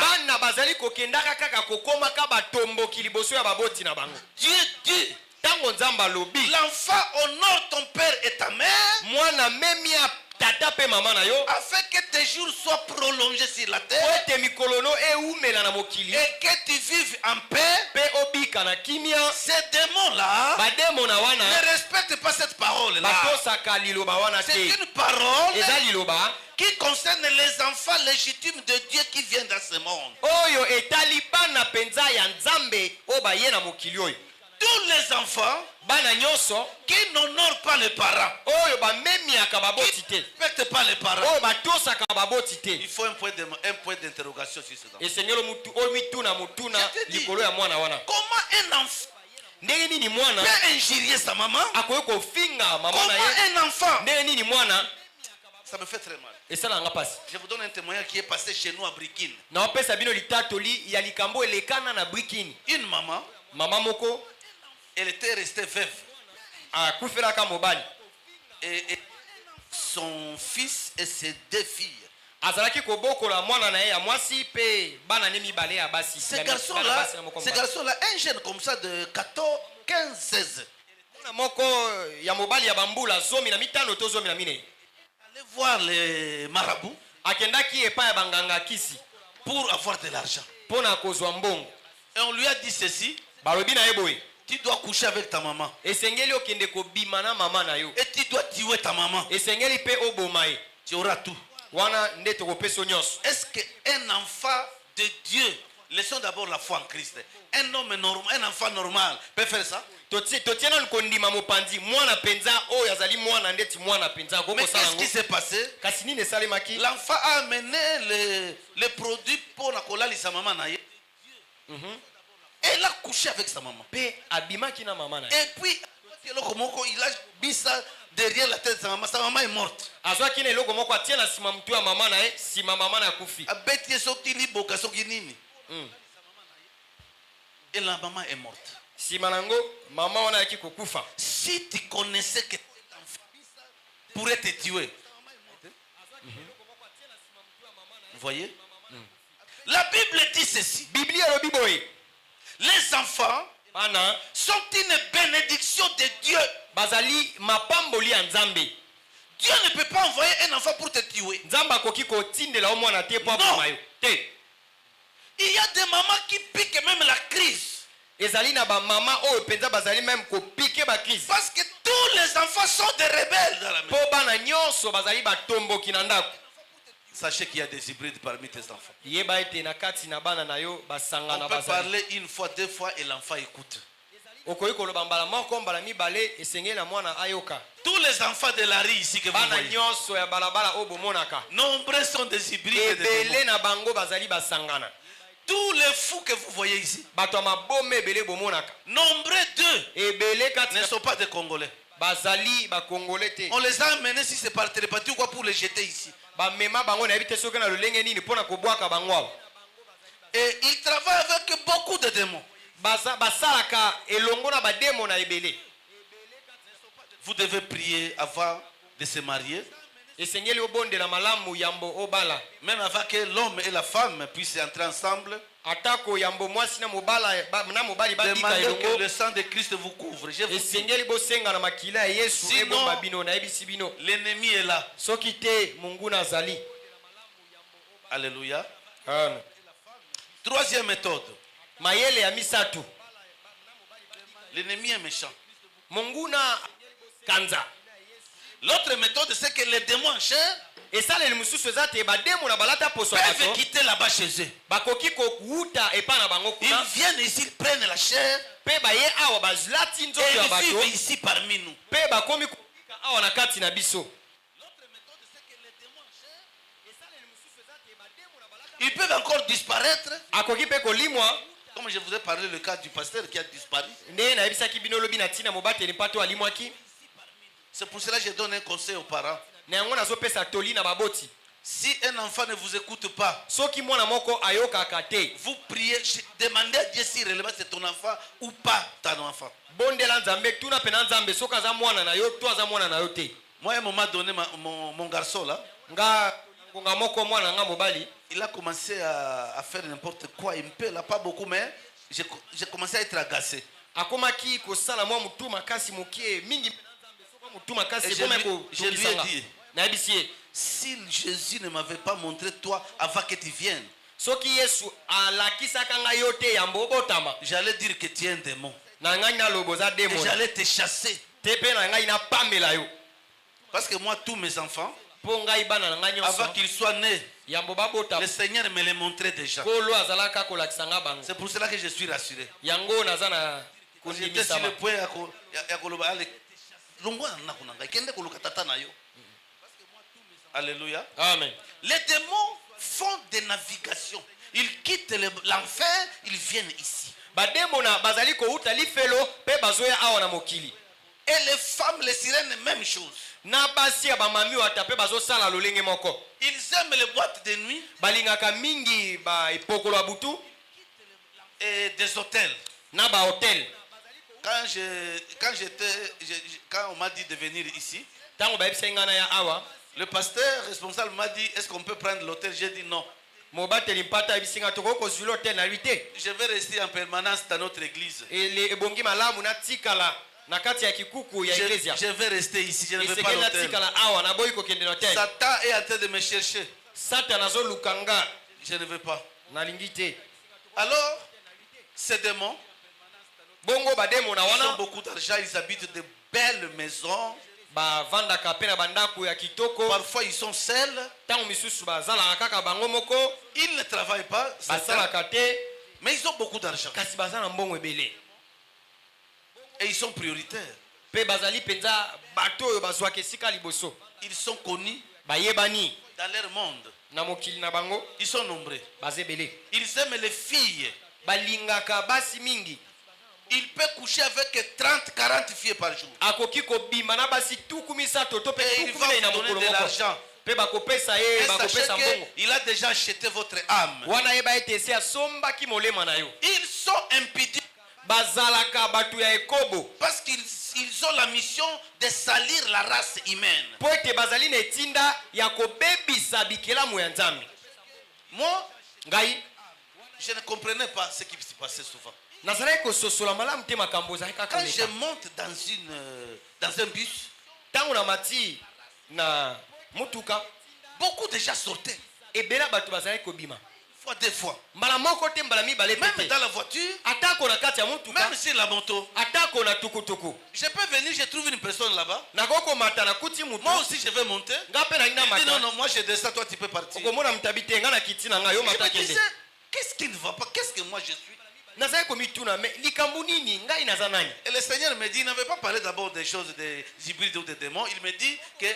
Dieu dit, l'enfant honore ton père et ta mère, afin que tes jours soient prolongés sur la terre et que tu vives en paix. Ces démons-là ne respectent pas cette parole-là. C'est une parole qui concerne les enfants légitimes de Dieu qui viennent dans ce monde. tous les enfants qui n'honorent pas les parents, qui ne respectent pas les parents, il faut un point d'interrogation sur ce enfant. Comment un enfant peut injurier sa maman? Comment un enfant? Ça me fait très mal. Je vous donne un témoignage qui est passé chez nous à Brikine. Une maman, elle était restée veuve. Et son fils et ses 2 filles. Ce garçon-là, un jeune comme ça de 14, 15, 16. Allez voir les marabouts pour avoir de l'argent. Et on lui a dit ceci: tu dois coucher avec ta maman. Et tu dois tuer ta maman. Tu auras tout. Est-ce qu'un enfant de Dieu, laissons d'abord la foi en Christ, un homme normal, un enfant normal peut faire ça? Mais qu'est-ce qui s'est passé? L'enfant a amené les produits pour la sa maman. Elle a couché avec sa maman. Et puis, il a mis ça derrière la tête de sa maman. Sa maman est morte. Et la maman est morte. Si tu connaissais que l'enfant pourrait te tuer. Vous voyez? La Bible dit ceci: les enfants sont une bénédiction de Dieu. Dieu ne peut pas envoyer un enfant pour te tuer. Non. Il y a des mamans qui piquent même la crise. Parce que tous les enfants sont des rebelles dans la maison. Sachez qu'il y a des hybrides parmi tes enfants. On peut parler une fois, 2 fois et l'enfant écoute. Tous les enfants de la rue ici que vous voyez, nombreux sont des hybrides. Tous les fous que vous voyez ici, nombreux d'eux ne sont pas des Congolais. On les a amenés, si c'est par télépathie ou quoi, pour les jeter ici. Et ils travaillent avec beaucoup de démons. Vous devez prier avant de se marier. Même avant que l'homme et la femme puissent entrer ensemble. Demandez que le sang de Christ vous couvre. Je vous dis. Sinon, l'ennemi est là. Alléluia. Troisième méthode. L'ennemi est méchant. L'autre méthode, c'est que les démons en chair peuvent quitter là-bas chez eux. Ils viennent ici, ils prennent la chair et ils vivent ici parmi nous. L'autre méthode, c'est que les démons en chair, ils peuvent encore disparaître. Comme je vous ai parlé le cas du pasteur qui a disparu. C'est pour cela que je donne un conseil aux parents. Si un enfant ne vous écoute pas, vous priez, demandez à Dieu si réellement c'est ton enfant ou pas ton enfant. Moi, à un moment donné, mon garçon là, il a commencé à faire n'importe quoi. Il me paie là, pas beaucoup, mais j'ai commencé à être agacé. Et je lui ai dit, si Jésus ne m'avait pas montré toi avant que tu viennes, j'allais dire que tu es un démon. Et j'allais te chasser. Parce que moi, tous mes enfants, avant qu'ils soient nés, le Seigneur me les montrait déjà. C'est pour cela que je suis rassuré. J'étais sur le point à koloba ale longwa na kunanga kende koluka tata na yo. Alléluia. Amen. Les démons font des navigations. Ils quittent l'enfer, ils viennent ici. Bademona bazali ko uta lifelo pe bazoya awa na mokili. Et les femmes, les sirènes, même chose. Na basi ya bamami watape bazo sala lolenge moko. Ils aiment les boîtes de nuit. Balingaka mingi ba ipokolo abutu Et des hôtels. na ba hotel. Quand on m'a dit de venir ici, Tango ba ebisengana ya awa. le pasteur responsable m'a dit, est-ce qu'on peut prendre l'hôtel? J'ai dit non. Mobateli mpata ebisinga toko ko zulu hotel na luité. Je vais rester en permanence dans notre église. Et les ebongi malamu na tikala na kati ya kikuku ya iglesia. Je vais rester ici, je ne vais pas Isekena l'hôtel. tikala awa na boy ko kende hotel. Satan est en train de me chercher. Satan nazo lukanga Je ne veux pas. na lingite. Alors, ces démons, Bongo bademo na ils ont wana beaucoup d'argent, ils habitent de belles maisons. ba vanda kapena bandaku ya kitoko. Parfois, ils sont seuls. Tango misusu bazala kaka bango moko Ils ne travaillent pas, basala kate mais ils ont beaucoup d'argent. kasi bazala mbongo ebele. Et ils sont prioritaires. Pe bazali penza bato oyo bazwaka esika liboso. Ils sont connus Bayebani dans leur monde. na mokili na bango Ils sont nombreux. bazebele. Ils aiment les filles. Balingaka basi mingi. Il peut coucher avec 30, 40 filles par jour. Akoki kobima na basi tuku misato to pe Et il tuku va minei na vous donner mokolo de moko. l'argent. Pe bakopesa ye Et bakopesa sachez mbongo. qu'il a déjà acheté votre âme. Wana yeba ete esi asombaki molema na yo. Ils sont impudiques Bazalaka batu ya ekobo. parce qu'ils ont la mission de salir la race humaine. Po ete bazali na etinda ya kobebisa bikelamu ya nzambe. Moi, Ngai je ne comprenais pas ce qui se passait souvent. nazalaki kososola malamu te makambo ozali kaka Quand je koleka. monte dans un bus, Ntango na mati na mutuka beaucoup de gens sortaient. ebela bato bazalaki kobima. Fois, deux fois. Mbala moko te mbala mibale Même pete. dans la voiture, Atako na kati ya mutuka, même sur la moto. atako na tukutuku. Je peux venir, je trouve une personne là-bas. Nakoko mata na kuti mutu. Moi aussi, je vais monter. Nga pe na ngina Il dit non, mata. non, moi je descends, toi tu peux partir. Okomona mtabi te nga na kiti na nga yo Je mata me kende. disais, qu'est-ce qui ne va pas? Qu'est-ce que moi je suis? Nazali komituna me likambo nini ngai naza nani? Et le Seigneur me dit, il n'avait pas parlé d'abord des choses des hybrides ou des démons. Il me dit que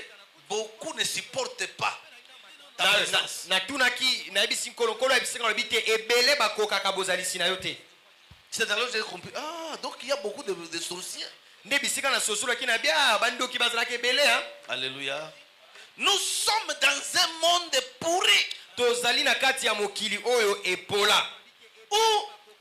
beaucoup ne supportent pas ta présence. Na tunaki na ebisi nkolo ebisi ngalo bite ebele bakokaka bozalisi na yo te. C'est alors que j'ai compris. Ah, donc il y a beaucoup de sorciers. Nde bisika na sosolaki na bia bandoki bazalaki ebele hein. Alléluia. Nous sommes dans un monde pourri Tozali na kati ya mokili oyo epola. où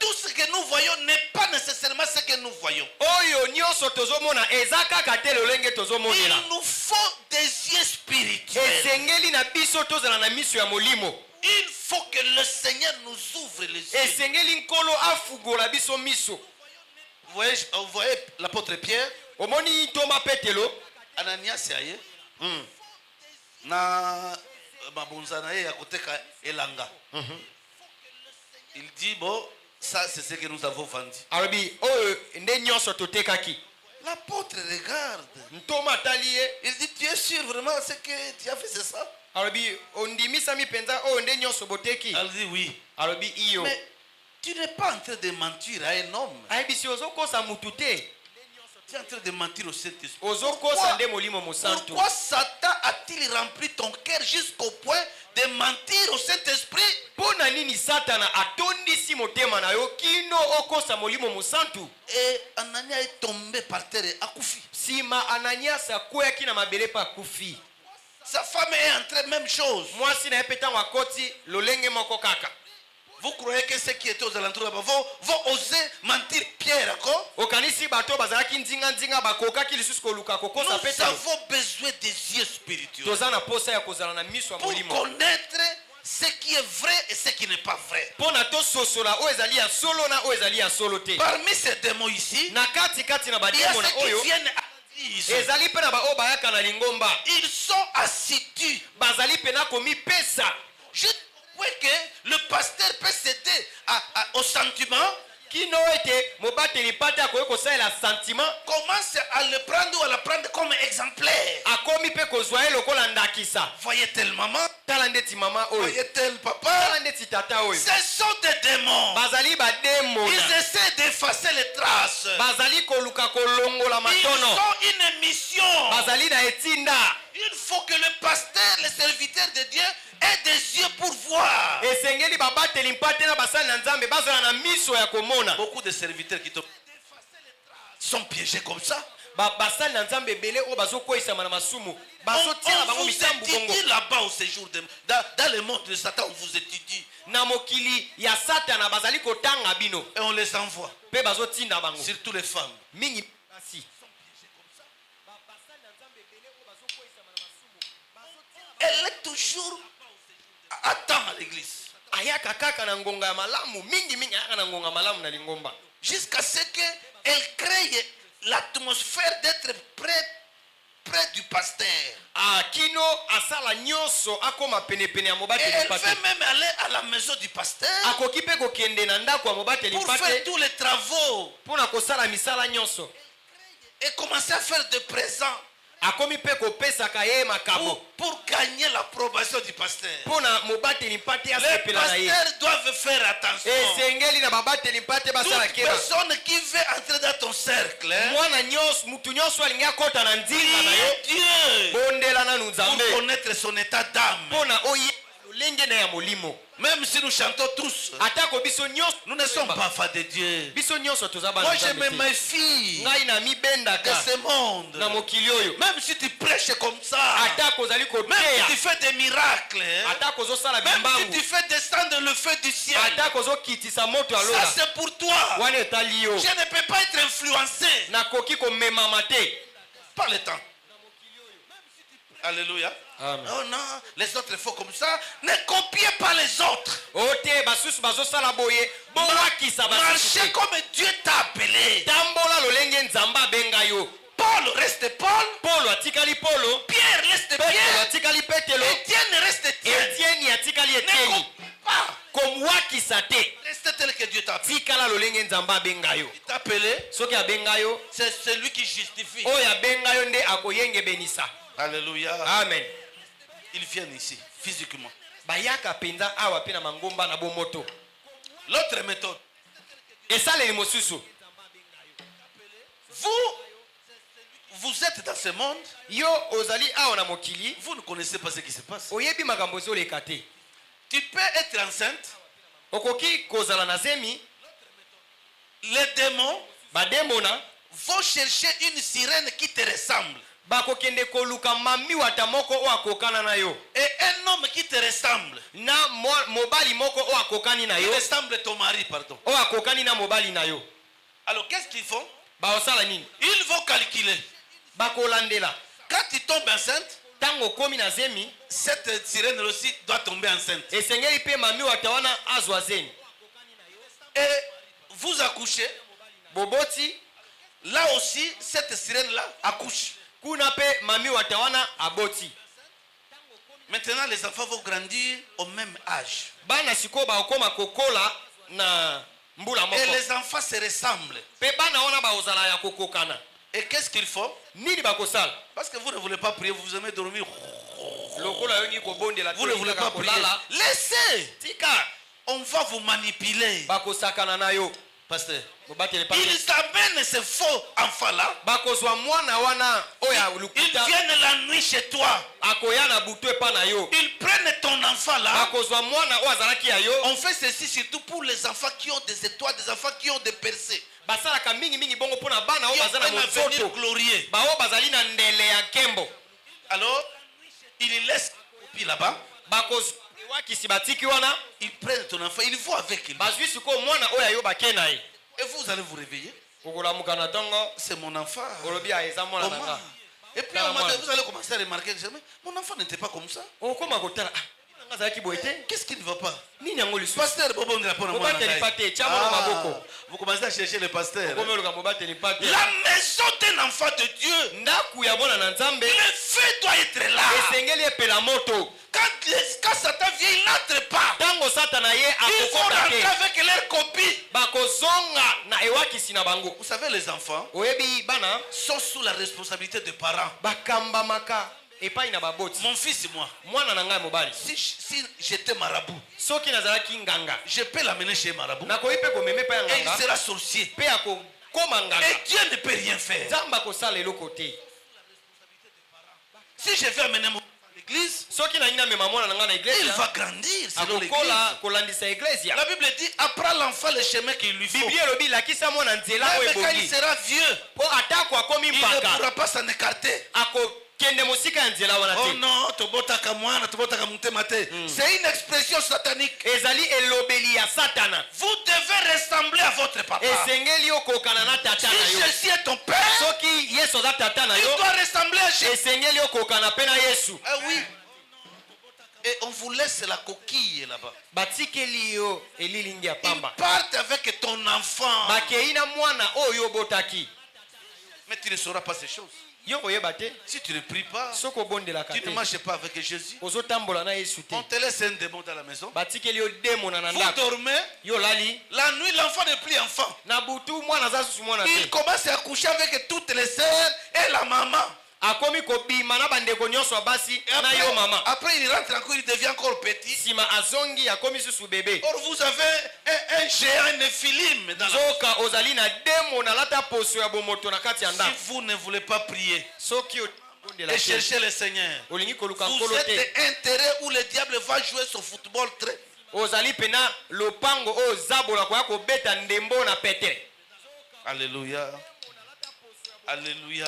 tout ce que nous voyons n'est pas nécessairement ce que nous voyons. Oyo nyonso tozomona eza kaka te lolenge tozomonela. Il nous faut des yeux spirituels. Esengeli na biso tozala na miso ya molimo. Il faut que le Seigneur nous ouvre les yeux. Esengeli nkolo afugola biso miso. Vous voyez l'apôtre Pierre, Omoni Thomas Petelo. Ananias aye. Na mabunza na ye ya koteka elanga. Il dit bon, ça c'est ce que nous avons vendu. Arabi oyo nde nyonso totekaki. L'apôtre regarde. Ntoma talie. Il dit tu es sûr vraiment ce que tu as fait c'est ça? Arabi ondimisa mi penza oyo nde nyonso boteki. Elle dit oui. Arabi iyo. Mais tu n'es pas en train de mentir à un homme. Ayebisi ozokosa mutu te. Tu es en train de mentir au Saint-Esprit. Ozokosa nde molimo mosantu. Pourquoi Satan a-t-il rempli ton cœur jusqu'au point de mentir au Saint-Esprit? Pona nini Satana atondisi motema na yo kino okosa molimo mosantu? Et Ananias est tombé par terre et a coufi. Sima Ananias akweyaki na mabele pa kufi. Sa femme est entrée, même chose. Mwasi na ye mpe ntango akoti lolenge moko kaka. Vous croyez que ceux qui étaient aux alentours là-bas vont oser mentir Pierre encore? Okanisi bato bazalaki nzinga bakokaki lisusu koluka kokosa Nous Petelo. avons besoin des yeux spirituels Toza na posa ya kozala na miso ya pour molimo. connaître ce qui est vrai et ce qui n'est pas vrai. Pona tososola oyo ezali ya solo na oyo ezali ya solo te. Parmi ces démons ici, Na kati na il y a bademo na ceux qui oyo viennent à l'église. ezali pe na baoyo bayaka na lingomba. Ils sont assidus. Bazali pe na komipesa. Je crois que le pasteur peut céder au sentiment, Kino ete mobateli pata akoki kosalela sentiment commence à le prendre ou à la prendre comme exemplaire. akomi pe Voyez-t-elle maman? mama Voyez-t-elle papa? Ce sont des démons. Ils essaient d'effacer les traces. Ils ont une mission. Il faut que le pasteur, les serviteurs de Dieu aient des yeux pour voir. Beaucoup de serviteurs qui sont piégés comme ça. On vous étudie là-bas au séjour dans le monde de Satan, on vous étudie. Et on les envoie. Surtout les femmes. Elle est toujours à temps à l'église. Jusqu'à ce qu'elle crée l'atmosphère d'être près du pasteur. Et elle veut même aller à la maison du pasteur pour faire tous les travaux et commencer à faire des présents pour gagner l'approbation du pasteur. Les pasteurs doivent faire attention. Toute personne qui veut entrer dans ton cercle, Dieu pour connaître son état d'âme. Même si nous chantons tous, nous ne sommes pas fans de Dieu. Moi je me méfie de ce monde. Même si tu prêches comme ça, même si tu fais des miracles, même si tu fais descendre le feu du ciel, ça c'est pour toi. Je ne peux pas être influencé par le temps. Alléluia. Amen. Oh non, les autres font comme ça. Ne copiez pas les autres. Marchez comme Dieu t'a appelé. Paul reste Paul. Pierre reste Pierre. Étienne reste Étienne. Ne copie pas. Reste tel que Dieu t'a appelé. Il t'a appelé. C'est celui qui justifie. Alléluia. Amen. Ils viennent ici, physiquement. L'autre méthode. Vous êtes dans ce monde. Vous ne connaissez pas ce qui se passe. Tu peux être enceinte. Les démons vont chercher une sirène qui te ressemble. Et un homme qui te ressemble. Qui ressemble à ton mari, pardon. Alors qu'est-ce qu'ils font? Ils vont calculer. Quand tu tombes enceinte, cette sirène aussi doit tomber enceinte. Et vous accouchez. Là aussi, cette sirène-là accouche. Maintenant, les enfants vont grandir au même âge. Et les enfants se ressemblent. Et qu'est-ce qu'il faut? Parce que vous ne voulez pas prier, vous aimez dormir. Vous ne voulez pas prier. Laissez. On va vous manipuler. Pasteur, ils amènent ces faux enfants-là. Ils viennent la nuit chez toi. Ils prennent ton enfant-là. On fait ceci surtout pour les enfants qui ont des étoiles, des enfants qui ont des percées. Qui ont un avenir glorieux. Alors, ils laissent là-bas. Ils prennent ton enfant, ils vont avec lui. Et vous allez vous réveiller. C'est mon enfant. Et puis vous allez commencer à remarquer que mon enfant n'était pas comme ça. Qu'est-ce qui ne va pas? Pasteur, vous commencez à chercher le pasteur. La maison d'un enfant de Dieu, le feu doit être là. Quand Satan vient, il n'entre pas. Ils vont rentrer avec leur copie. Vous savez, les enfants sont sous la responsabilité des parents. Mon fils et moi. Si j'étais marabout, je peux l'amener chez marabout. Et il sera sorcier. Et Dieu ne peut rien faire. Si je vais amener mon l'église, il va grandir selon l'église. La Bible dit apprends l'enfant le chemin qu'il lui faut. Même quand il sera vieux, il ne pourra pas s'en écarter. Oh non, c'est une expression satanique. Vous devez ressembler à votre papa. Si Jésus est ton père, il doit ressembler à Jésus. Ah oui. Et on vous laisse la coquille là-bas. Ils partent avec ton enfant. Mais tu ne sauras pas ces choses. Si tu ne pries pas, tu ne marches pas avec Jésus, on te laisse un démon dans la maison. Vous dormez, la nuit l'enfant n'est plus enfant. Il commence à coucher avec toutes les sœurs et la maman. Après il rentre encore, il devient encore petit. Or vous avez un géant, un Néphilim dans la... Si vous ne voulez pas prier et chercher le Seigneur, vous êtes intérêt où le diable va jouer son football très. Alléluia. Alléluia.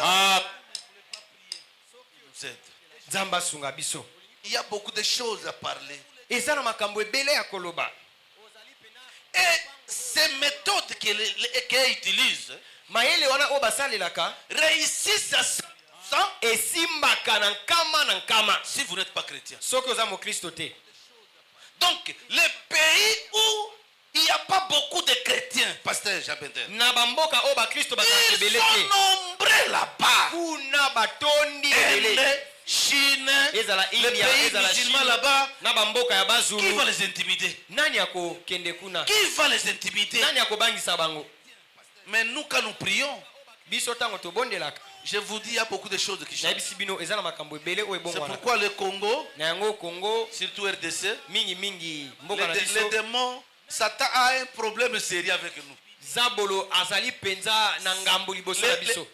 Il y a beaucoup de choses à parler. Et ces méthodes qu'elle utilise réussissent à 100% si vous n'êtes pas chrétien. Donc, les pays où il n'y a pas beaucoup de chrétiens, pasteur Jabender, ils sont nombreux là-bas. Chine, les pays musulmans là-bas, qui va les intimider? Qui va les intimider? Mais nous, quand nous prions, je vous dis, il y a beaucoup de choses qui changent. C'est pourquoi le Congo, surtout RDC, les démons, Satan a un problème sérieux avec nous.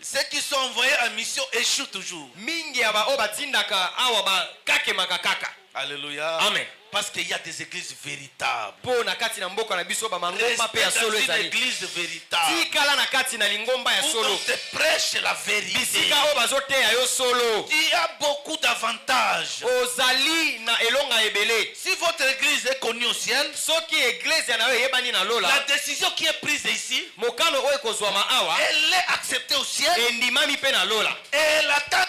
Ceux qui sont envoyés en mission échouent toujours. Alléluia. Amen. Parce qu'il y a des églises véritables. Reste dans une église véritable où on te prêche la vérité. Il y a beaucoup d'avantages. Si votre église est connue au ciel, la décision qui est prise ici, elle est acceptée au ciel et elle attend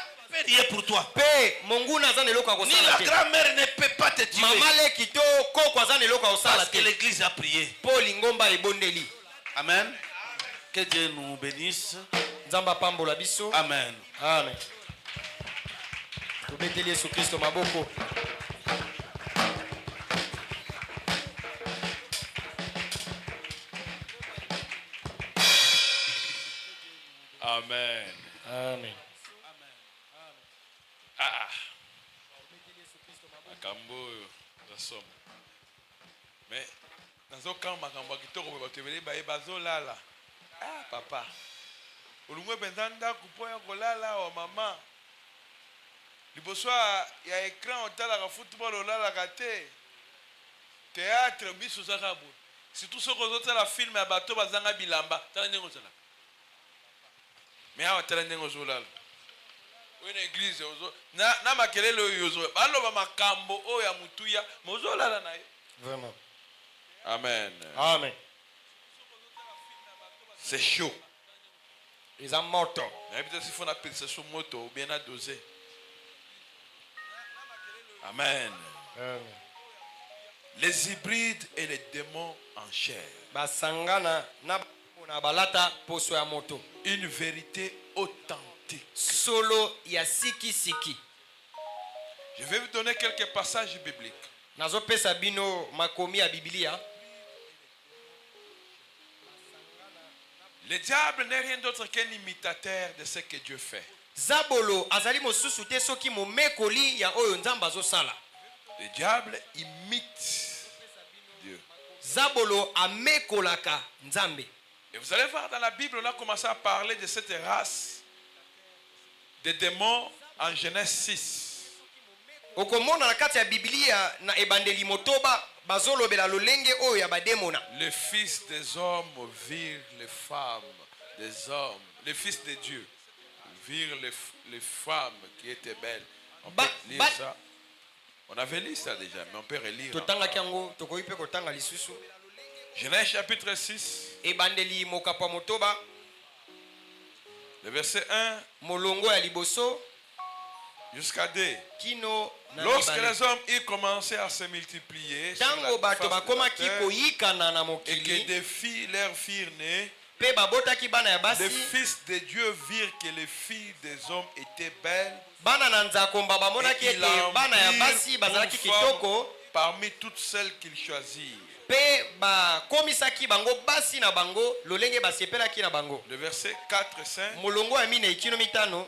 pour toi. Ni la grand-mère ne peut pas te tuer parce que l'église a prié. Amen. Que Dieu nous bénisse. Amen. Amen. Amen. Amen. Makambo zasoma. Mais dans aucun makambo kitoko batebele ba bazolala. Ah papa. Olungwe benzanda kupoya kolala wa mama. Liboso ya écran otala ka football olala kate. Théâtre biso zakabo. Surtout ce qu'on la film ya bato bazanga bilamba. Tala ndengo zala. Mais awa tala ndengo zolala. Une église na makelele yozo baloba makambo o ya mutuya mozolala nayo. Vraiment. Amen. Amen. C'est chaud. Ils ont morto. Mais peut-être s'il faut une appréciation moto ou bien à doser. Amen. Amen. Les hybrides et les démons en chair. Basangana na balata poso ya moto. Une vérité authentique. Solo ya siki siki. Je vais vous donner quelques passages bibliques. Nazo pesa bino makomi ya Biblia. Le diable n'est rien d'autre qu'un imitateur de ce que Dieu fait. Zabolo azali mosusu te soki momekoli ya oyo nzambe azosala. Le diable imite Dieu. Zabolo amekolaka nzambe. Et vous allez voir dans la Bible, on a commencé à parler de cette race de démons en Genèse 6. Okomona na kati ya Biblia na ebandeli motoba bazolobela lolenge oyo ya bademona. Le fils des hommes virent les femmes des hommes. Le fils de Dieu virent les femmes qui étaient belles. On peut lire ça. On avait lu ça déjà, mais on peut relire. Genèse chapitre 6. Ebandeli mokapa motoba. Le verset 1. Molongo ya liboso. Jusqu'à 2. Kino. Lorsque les hommes y commençaient à se multiplier sur la face de la terre, et que des filles leur firent nées, les fils de Dieu virent que les filles des hommes étaient belles, et ils en prirent parmi toutes celles qu'ils choisirent. Le verset 4 et 5.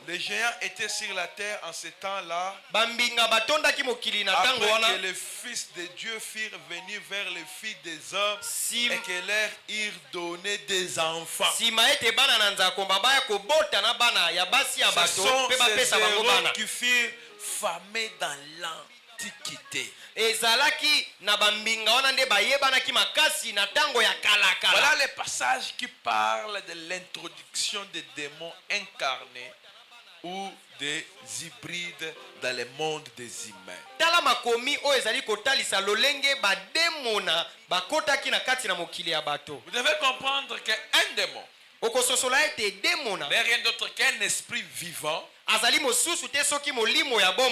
Les géants étaient sur la terre en ce temps-là. Après que les fils de Dieu firent venir vers les filles des hommes et que leur eurent donné des enfants. Ce sont ces héros qui furent famés dans l'Antiquité. Voilà les passages qui parlent de l'introduction des démons incarnés ou des hybrides dans le monde des humains. Vous devez comprendre qu'un démon n'est rien d'autre qu'un esprit vivant qui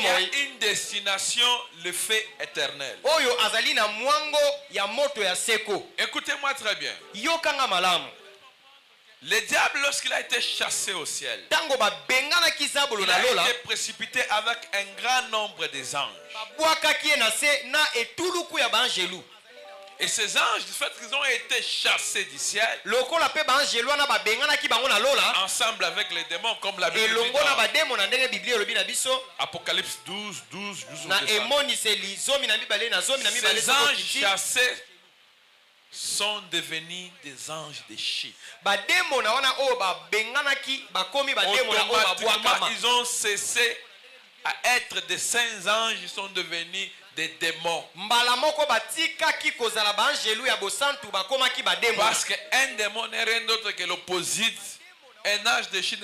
a une destination, le feu éternel. Écoutez-moi très bien. Le diable, lorsqu'il a été chassé au ciel, il a été précipité avec un grand nombre des anges. Et ces anges, du fait qu'ils ont été chassés du ciel, ensemble avec les démons, comme la Bible dit dans Apocalypse 12, 12, 12. Ces anges chassés sont devenus des anges de chi. Automatiquement, ils ont cessé à être des saints anges, ils sont devenus des démons. Parce qu'un démon n'est rien d'autre que l'opposite. Un ange de chi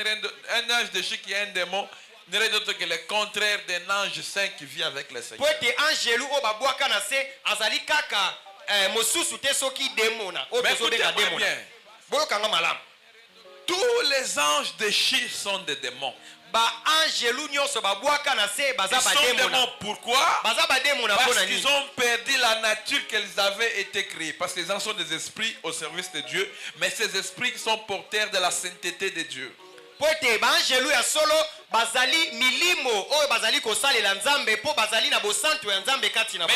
qui est un démon n'est rien d'autre que le contraire d'un ange saint qui vit avec le Seigneur. Mais écoutez-moi bien. Tous les anges de chi sont des démons. Ils sont démons. Pourquoi? Parce qu'ils ont perdu la nature qu'ils avaient été créés. Parce que les anges sont des esprits au service de Dieu. Mais ces esprits sont porteurs de la sainteté de Dieu. Mais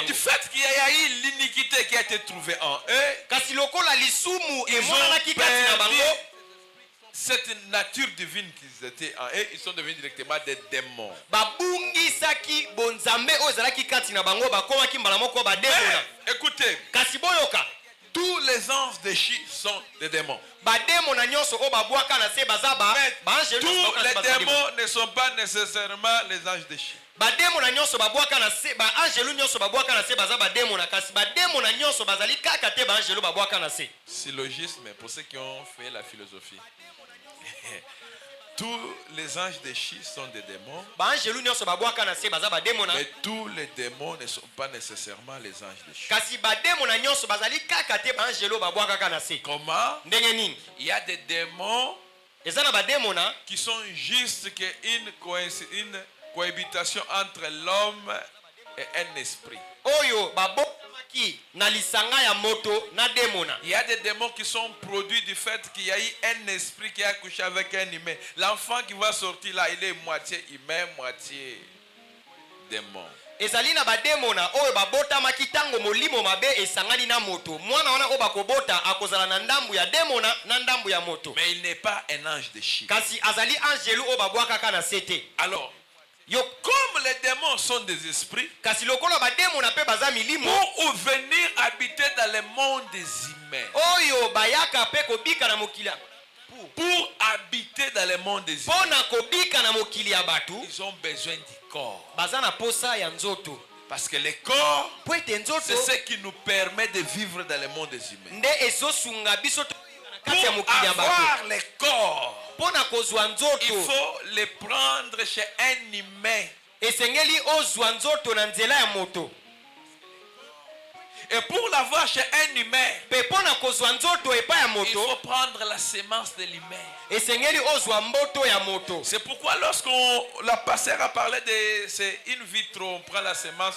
du fait qu'il y a eu l'iniquité qui a été trouvée en eux, ils ont perdu cette nature divine qu'ils étaient en eux, ils sont devenus directement des démons. Mais, écoutez, tous les anges de chi sont des démons. Mais tous les démons ne sont pas nécessairement les anges de chi. Syllogisme pour ceux qui ont fait la philosophie. Tous les anges de chi sont des démons. Mais tous les démons ne sont pas nécessairement les anges de chi. Comment? Il y a des démons qui sont juste qu'une cohabitation entre l'homme et un esprit. Il y a des démons qui sont produits du fait qu'il y a eu un esprit qui a couché avec un humain. L'enfant qui va sortir là, il est moitié humain, moitié démon. ezali na bademona oyo babotamaki ntango molimo mabe esangani na moto mwana wana oyo bakobota akozala na ndambu ya demona na ndambu ya moto. Mais il n'est pas un ange de Chine. Kasi azali angelu oyo babwakaka na sete. Alors, comme les démons sont des esprits, kasi lokola bademona pe baza milimo pour venir habiter dans le monde des humains, oyo bayaka pe kobika na mokili pour habiter dans le monde des humains, pona kobika na mokili ya batu ils ont besoin du corps. baza na posa ya nzoto. Parce que le corps, po ete nzoto c'est ce qui nous permet de vivre dans le monde des humains. nde ezosunga biso na kati ya Pour mokili ya batu. avoir le corps, pona kozwa nzoto il faut le prendre chez un humain. esengeli ozwa nzoto na nzela ya moto. Et pour l'avoir chez un humain, pe pona kozwa nzoto epa ya il moto faut prendre la semence de l'humain. esengeli ozwa mboto ya moto. C'est pourquoi la pasteur a parlé de c'est in vitro, on prend la semence,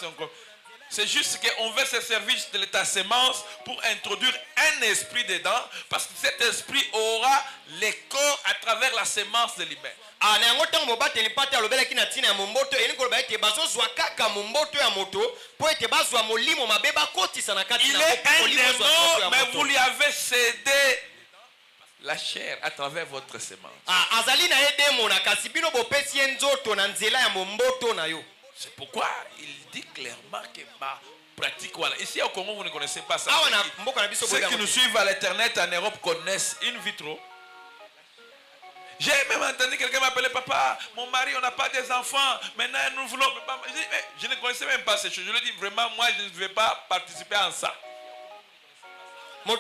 c'est juste qu'on veut se servir de ta semence pour introduire un esprit dedans, parce que cet esprit aura le corps à travers la semence de l'humain. Na yango ntango mobateli mpate alobelaki na ntina ya momboto elingi koloba ete bazozwa kaka momboto ya moto mpo ete bazwa molimo mabe bakotisa na kati Il na est un molimo ozwa nzoto démon, ya mais moto. vous lui avez cédé la chair à travers votre semence. azali na ye demona kasi bino bopesi ye nzoto na nzela ya momboto na yo. C'est pourquoi il dit clairement que ma pratique, voilà. Ici au Congo, vous ne connaissez pas ça. Ceux qui nous suivent à l'internet en Europe connaissent in vitro. J'ai même entendu quelqu'un m'appeler papa, mon mari, on n'a pas des enfants, maintenant nous voulons. Je ne connaissais même pas ces choses. Je lui dis vraiment, moi je ne vais pas participer à ça. La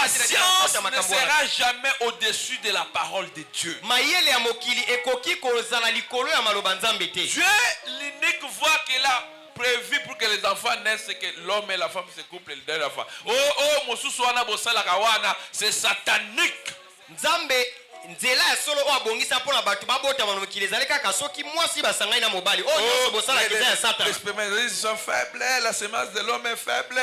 science ne sera jamais au-dessus de la parole de Dieu. Dieu, l'unique voie qu'il a prévu pour que les enfants naissent, c'est que l'homme et la femme se couplent les deux enfants. C'est satanique. nzela ya solo oyo abongisa mpona bato babotama na mokili ezali kaka soki mwasi basangani na mobali oyo nyonso bosalaka eza ya satana. Les sont faibles, la semence de l'homme est faible.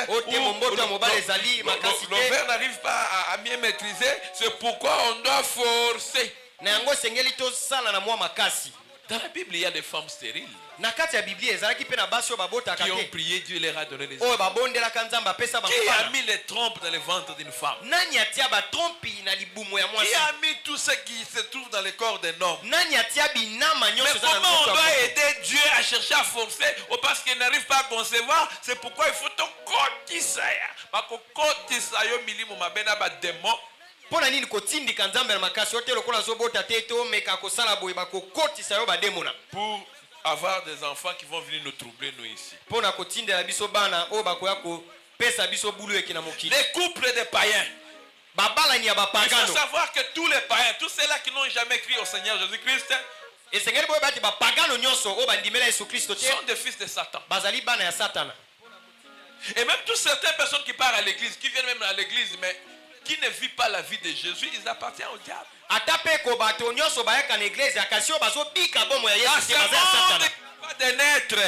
L'ovaire n'arrive pas à mieux maîtriser, c'est pourquoi on doit forcer. Na yango sengeli tosala na mwa makasi. Dans la Bible, il y a des femmes stériles qui ont prié, Dieu leur a donné les enfants. Qui a mis les trompes dans le ventre d'une femme? Qui a mis tout ce qui se trouve dans le corps d'un homme? Mais comment on doit aider Dieu à chercher à forcer parce qu'il n'arrive pas à concevoir? C'est pourquoi il faut te cotiser. Pona nini kotindika nzambe na makasi ote lokola zobota te to meka kosala boye bakokotisa yo bademona pour avoir des enfants qui vont venir nous troubler nous ici. Pona kotindela biso bana o bakoya ko pesa biso bulu eki na mokili. Les couples de païens. Babalani ya bapagano. Il faut savoir que tous les païens, tous ceux-là qui n'ont jamais crié au Seigneur Jésus-Christ, et Seigneur boye bati bapagano nyonso o bandimela Yesu Kristo te sont des fils de Satan. Bazali bana ya Satana. Et même toutes certaines personnes qui partent à l'église, qui viennent même à l'église mais qui ne vit pas la vie de Jésus, ils appartiennent au diable. Pas de naître.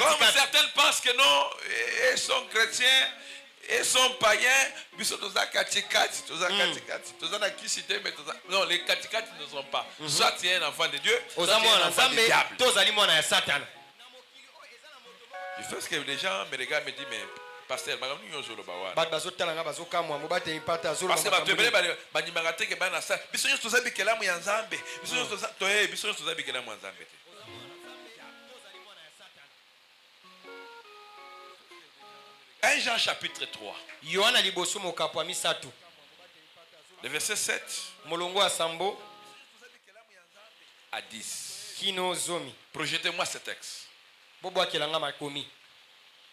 Comme certains pensent que non, ils sont chrétiens, ils sont païens, non, les katikati ne sont pas. Soit tu es un enfant de Dieu, soit tu es un enfant du diable. Je fais ce que les gens me regardent et me disent, mais pasteur, parce que Jean chapitre 3. Le verset 7 à 10. Projetez-moi ce texte.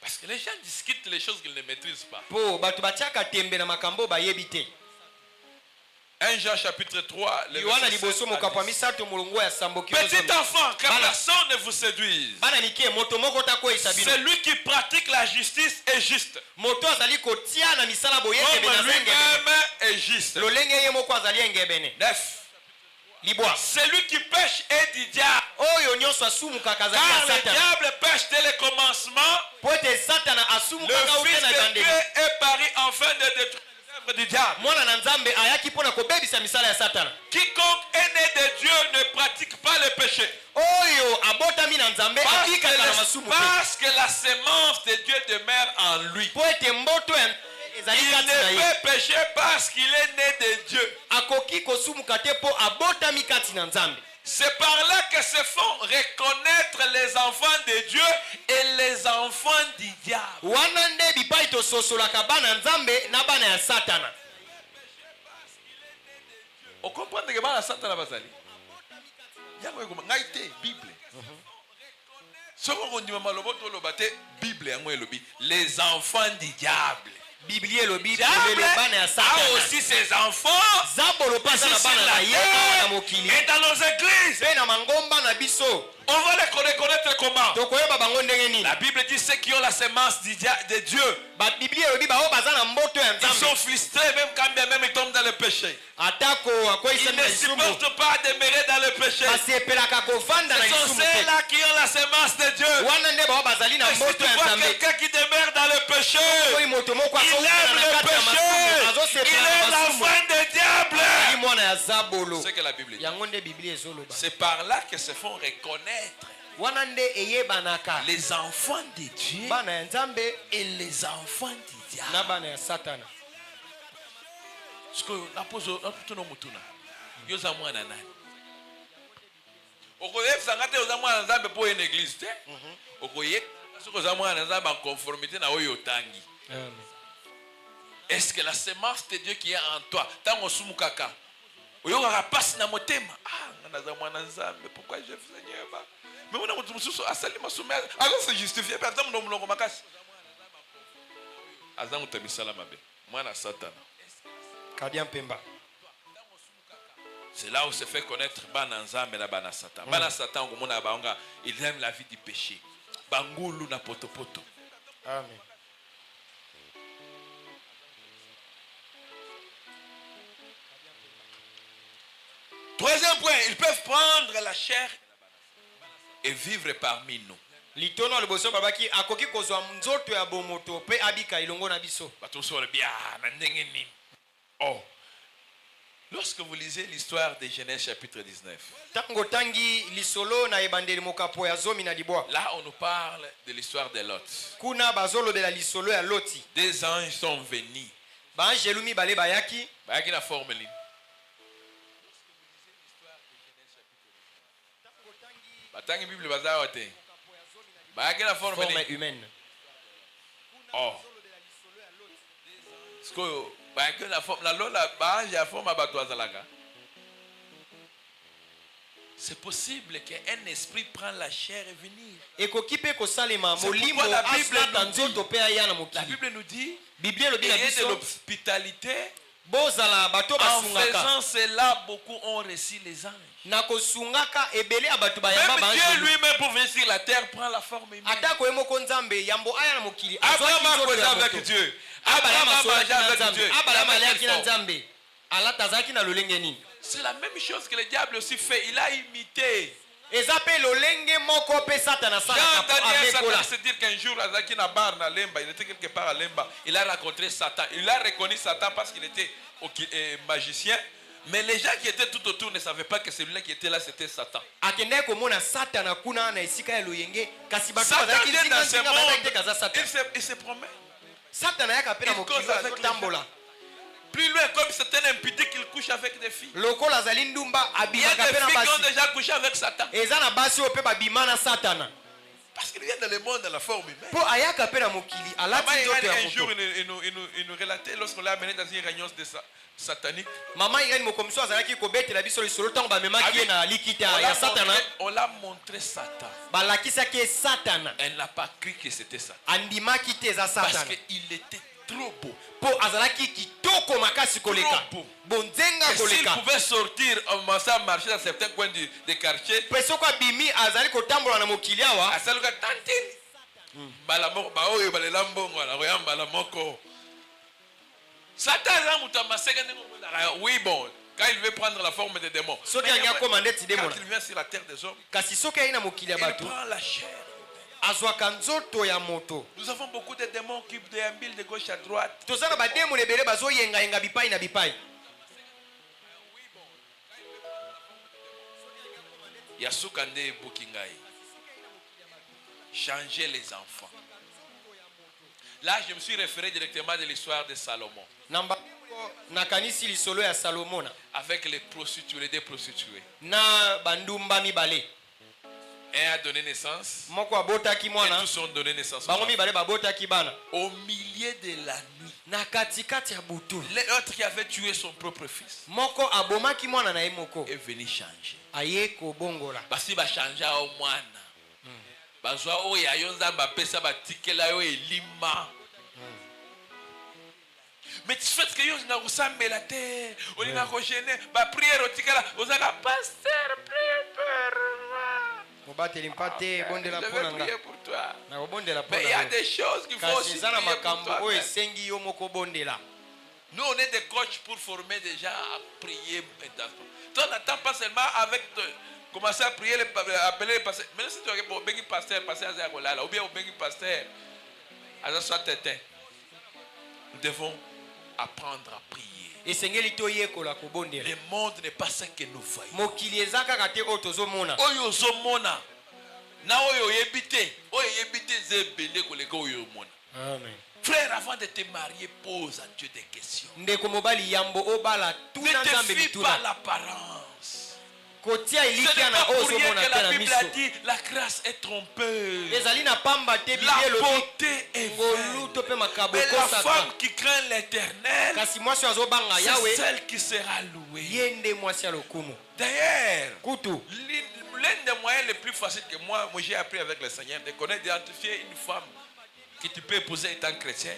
Parce que les gens discutent les choses qu'ils ne maîtrisent pas. 1 Jean chapitre 3, le verset 7 à 10. Petit enfant, que personne ne vous séduise. Celui qui pratique la justice est juste. Comme lui-même est juste. 9. Celui qui pêche est du diable. Car le diable pêche dès le commencement. Le Fils de Dieu est paru afin de détruire les œuvres du diable. Quiconque est né de Dieu péché. Parce que la semence de Dieu demeure en lui. Il ne peut pécher parce qu'il est né de Dieu. C'est par là que se font reconnaître les enfants de Dieu et les enfants du diable. On comprend que la Satan bazali. Bible. Les enfants du diable. Diable a aussi ses enfants ici sur la terre et dans nos églises. On va les reconnaître comment? La Bible dit ceux qui ont la semence de Dieu, ils sont frustrés même quand bien même ils tombent dans le péché. Ils ne supportent pas demeurer dans le péché. Ce sont ceux-là qui ont la semence de Dieu. Et si tu vois quelqu'un qui demeure dans le péché, il aime le péché, il est l'enfant du diable. C'est ce que la Bible dit. C'est par là que se font reconnaître les enfants de Dieu et les enfants du diable. Ce que la pose au mutuna. Yoza mwana nani? Okoye sangate yoza mwana nzambe po une église te. Okoye soko za mwana nzambe en conformité na oyo tangi. Est-ce que la semence de Dieu qui est en toi, tango sumukaka, oyo rapasi na motema, naza mwana nzambe, pourquoi je fais Seigneur ba? Mais on a mutu mususu asali masumé, alors se justifier par exemple no mulongo makasi. Azangu tabisala mabe. Mwana Satan. C'est là où se fait connaître Bananzambe na Bana Satan. Bana Satan, il aime la vie du péché. Bangulu na potopoto. Amen. Troisième point, ils peuvent prendre la chair et vivre parmi nous. Litono liboso babaki akoki kozwa nzoto ya bomoto pe abika ilongo na biso. Batusole bien na ndenge nini. Oh. Lorsque vous lisez l'histoire de Genèse chapitre 19. Tango tangi lisolo na ebandeli mokapo ya zomi na libwa. Là on nous parle de l'histoire de Lot. Kuna bazolo de la lisolo ya Loti. Des anges sont venus. Ba angelu mi bale bayaki. Bayaki na forme ligne. Batangi Bible bazawa te. Bayaki na forme humaine. Oh. Sko bayaki na forme la lola baange ya forme abatwazalaka. C'est possible qu'un esprit prend la chair et venir. Et kokipe ko salema molimo la Bible tanzoto pe ayana mokili. La Bible nous dit Bible lo bila biso de l'hospitalité. Bozala bato basungaka. En faisant cela, beaucoup ont reçu les anges. Na kosungaka ebele abatu bayamba bange. Même Dieu lui-même pour venir sur la terre prend la forme humaine. Atako emoko nzambe yambo aya na mokili. Abraham a causé avec Dieu. Abraham a mangé avec Dieu. Abraham alaki na nzambe. Alata zaki na lolenge nini? C'est la même chose que le diable aussi fait. Il a imité. Ezape lolenge moko pe Satan sala. Satan se dire qu'un jour Azaki na bar na Lemba, il était quelque part à Lemba, il a rencontré Satan. Il a reconnu Satan parce qu'il était magicien. Mais les gens qui étaient tout autour ne savaient pas que celui-là qui était là c'était Satan. Satan vient dans ce monde. Il se promène. Il cause avec les gens. Plus loin, comme c'est un imputé qu'il couche avec des filles. Il y a des filles qui ont déjà couché avec Satan. Parce qu'il vient dans le monde dans la forme humaine. Un jour, il nous relatait lorsqu'on l'a amené dans une réunion de satanique. On l'a montré Satan. Elle n'a pas cru que c'était Satan. Parce qu'il était trop beau. Trop beau. S'il pouvait sortir à marcher dans certains coins des quartiers, oui, bon, quand il veut prendre la forme des démons, quand il vient sur la terre des hommes, il prend la chair. Nous avons beaucoup de démons qui déambulent de gauche à droite. Yasukande Bukingai. Changer les enfants. Là, je me suis référé directement de l'histoire de Salomon. Avec les prostituées, les deux prostituées. Un a donné naissance. Et tous ont donné naissance. Au milieu de la nuit. L'autre qui avait tué son propre fils est venu changer. Parce qu'il va changer au moine. Bazwa o ya yonza ba pesa ba tikela yo elima. Mais tu fais que yo na kusambela te, oli na ko gêner ba prière otikela, ozaka pasteur prière pour moi. Pour toi. Mais il y a des choses qu'il faut aussi prier pour toi. Nous on est des coachs pour former des gens à prier. Tu n'attends pas seulement avec commencer à prier, appeler les pasteurs. Mais si tu as un pasteur, pasteur ou bien un pasteur, nous devons apprendre à prier. Le monde n'est pas ce que nous voyons. Frère, avant de te marier, pose à Dieu des questions. Ne te fie pas à l'apparence. Ce n'est pas pour rien que la Bible a dit la grâce est trompeuse. La beauté est vaine. Mais la femme qui craint l'Éternel, c'est celle qui sera louée. D'ailleurs, l'un des moyens les plus faciles que moi j'ai appris avec le Seigneur, de connaître, d'identifier une femme que tu peux épouser étant chrétien,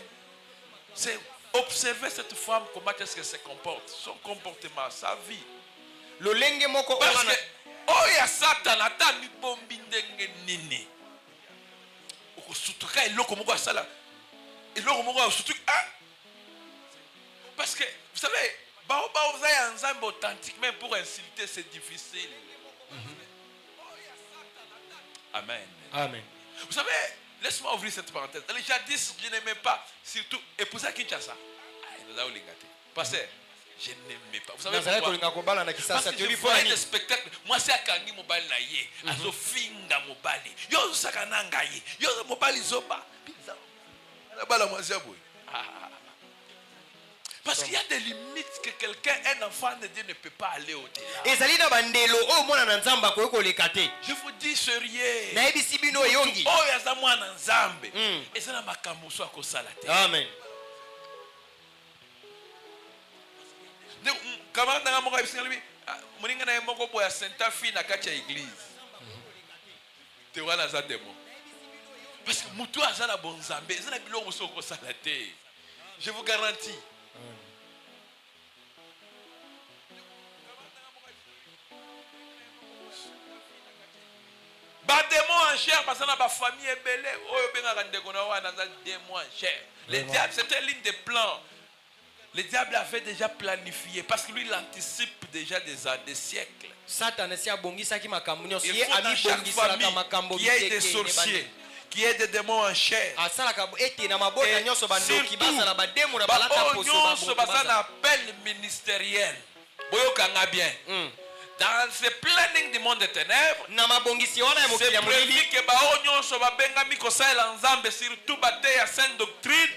c'est observer cette femme, comment est-ce qu'elle se comporte, son comportement, sa vie. Parce que oh ya Satan ata mi bombi ndenge nini okusutuka eloko moko asala eloko moko osutuka parce que vous savez vous avez un ensemble authentique même pour insulter c'est difficile. Amen. Amen. Vous savez, laisse-moi ouvrir cette parenthèse. Jadis je n'aimais pas surtout épouser à Kinshasa. Pasteur, je n'aimais pas. Vous savez pourquoi? Parce que je voyais des spectacles. Moi, c'est Akangi Mobile Naye. Azo Finga Mobile. Yo Sakanangaye. Yo Mobile Zoba. Parce qu'il y a des limites que quelqu'un, un enfant de Dieu ne peut pas aller au-delà. Je vous dis sérieux. Amen. Camarade na moko ebisanga lui moninga na moko boya Sainte Fille na kati ya église. Te wana za demo. Parce que mutu azana bonzambe, ezana biloko soko sala te. Je vous garantis. Ba démon en chair parce que na ba famille ebele oyo benga ndeko na wana za démon en chair. Le diable c'était l'une des plans. Le diable avait déjà planifié parce que lui il anticipe déjà des siècles. Satan Il faut dans chaque famille qu'il y ait des sorciers, qu'il y ait des démons en chair. Et surtout, un appel ministériel. Bien. Dans ce planning du monde des ténèbres, c'est prévu que surtout à sainte doctrine.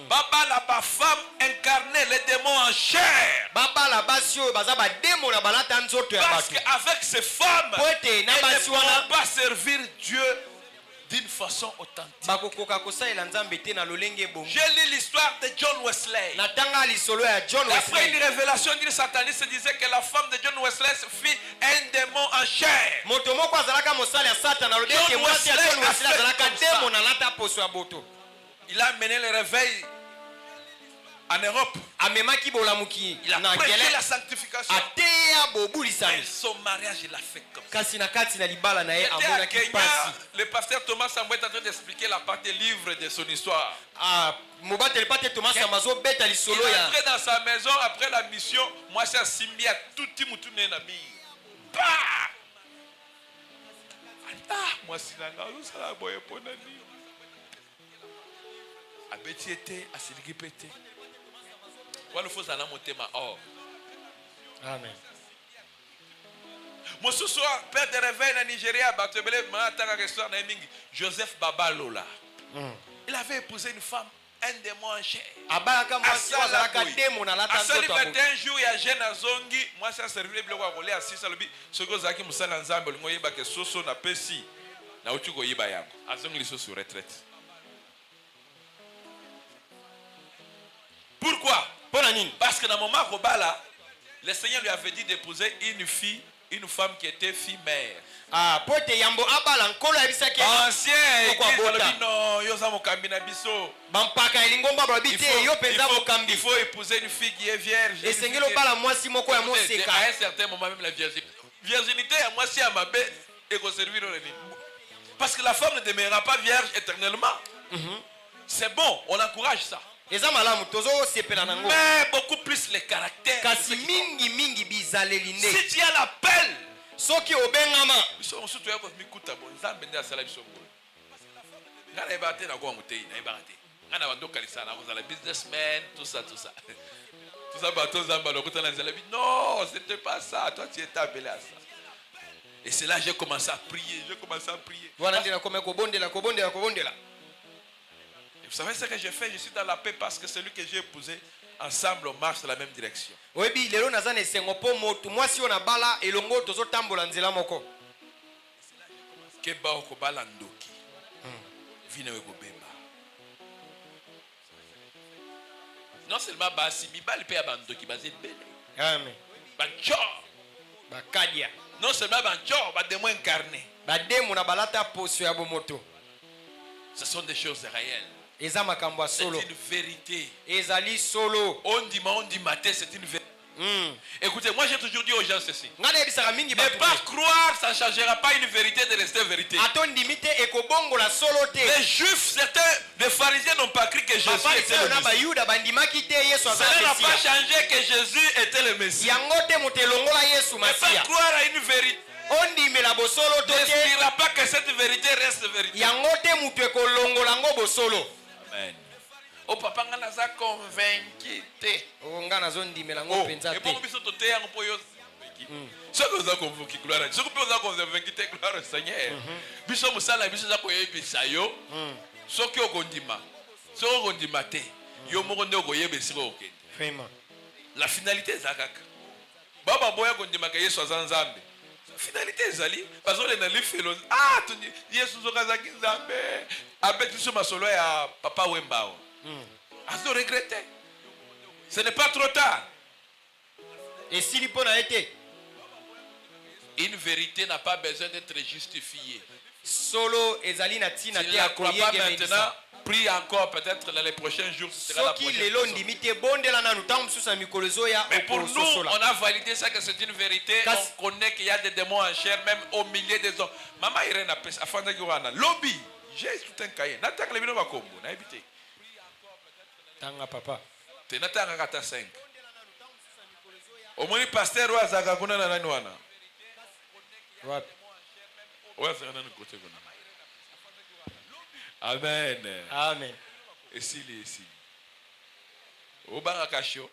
Baba la femme incarnée, les démons en chair. Parce qu'avec ces femmes, elles ne pourront pas servir Dieu d'une façon authentique. J'ai lu l'histoire de John Wesley. Après une révélation d'une sataniste disait que la femme de John Wesley fit un démon en chair. Il a mené le réveil en Europe. Il a prêché la sanctification. Et son mariage, il a fait comme ça. À Kenya, le pasteur Thomas Sambou est en train d'expliquer la partie livre de son histoire. Il est entré dans sa maison après la mission. Moi, c'est Simbi à tout le monde. Moi, c'est la boye ponani. Abeti était à Siligi pété. Voilà, il faut aller monter ma or. Amen. Mosuswa, père de réveil na Nigeria, Joseph Babalola. Il avait épousé une femme, un démon en chair. À 21 jours, il y a jeune Azongi. Moi, ça servait le roi à 6 alobi. Ce que Zaki Moussala Nzambe, le moyen que Soso na Pessi. Na Otugo Yibayam. Azongi les sur retraite. Pourquoi? Parce que dans mon moment Robala, le Seigneur lui avait dit d'épouser une femme qui était fille-mère. Ah, pote yambo abala nkolo yabisaki. Ancien, non, yo za mokambi na biso. Bampaka elingomba babite yo penza mokambi. Il faut épouser une fille qui est vierge. Et sengelo bala mwasi moko ya moseka. À un certain moment même la virginité ya mwasi ya mabe et ko servir le ni. Parce que la femme ne demeurera pas vierge éternellement. C'est bon, on encourage ça. Mais beaucoup plus les caractères. Si tu as l'appel, soki obengama biso musutu yako mikuta bonzambe nda sala biso ngolo ngana ebate na kwa mutei na ebate ngana bando kalisa na kozala businessman tout ça tout ça bato zamba lokuta na nzela bi non c'était pas ça, toi tu étais appelé à ça. Et c'est là que j'ai commencé à prier, voilà ndina kome ko bondela. Et vous savez ce que j'ai fait? Je suis dans la paix parce que celui que j'ai épousé, ensemble on marche dans la même direction. Oyebi lelo nazane sengo po motu mwasi ona bala elongo tozo tambola nzela moko. Keba oko bala ndoki. Vine we ko beba. Non seulement basi mibali pe abandoki baze bele. Amen. Bancho. Bakadia. Non seulement bancho, ba démon incarné. Ba démon na balata poso ya bomoto. Ce sont des choses réelles. C'est une vérité. On dit c'est une vérité. Écoutez, moi j'ai toujours dit aux gens ceci. Ne pas croire, ça ne changera pas une vérité de rester vérité. Les juifs, certains, les pharisiens n'ont pas cru que Jésus était le Messie. Cela n'a pas changé que Jésus était le Messie. Ne pas croire à une vérité ne dira pas que cette vérité reste vérité. Amen. Oh papa ngana za convaincu te. Oh ngana zo ndimela ngo penza te. E bon biso tote yango po yo. Ce que za convaincu gloire. Ce que po za convaincu te gloire Seigneur. Biso musala biso za ko yebisa yo. Soki okondima. So okondima te. Yo moko nde okoyebisa ko okende. Vraiment. La finalité za kaka. Baba boya kondima ka Yesu azanzambe. Finalité ezali parce que les felo ah tu Yesu zokazaki nzambe abeti so masolo ya papa Wembao azo regretter. Ce n'est pas trop tard. Et s'il peut a été une vérité n'a pas besoin d'être justifiée. Solo ezali na tina te akoyé maintenant. Prie encore peut-être dans les prochains jours. Mais pour nous, on a validé ça que c'est une vérité. On connaît qu'il y a des démons en chair, même au milieu des hommes. Maman Irène a fait ça. Lobby, j'ai tout un cahier. N'attends que les vidéos va comme vous. N'habitez. Tanga papa. Tu n'attends qu'à 5. Au moins, le pasteur ou Azaka kuna na nani wana. What? Ouais, c'est un autre côté kuna. Amen. Amen. Et s'il est ici. Au barakasho.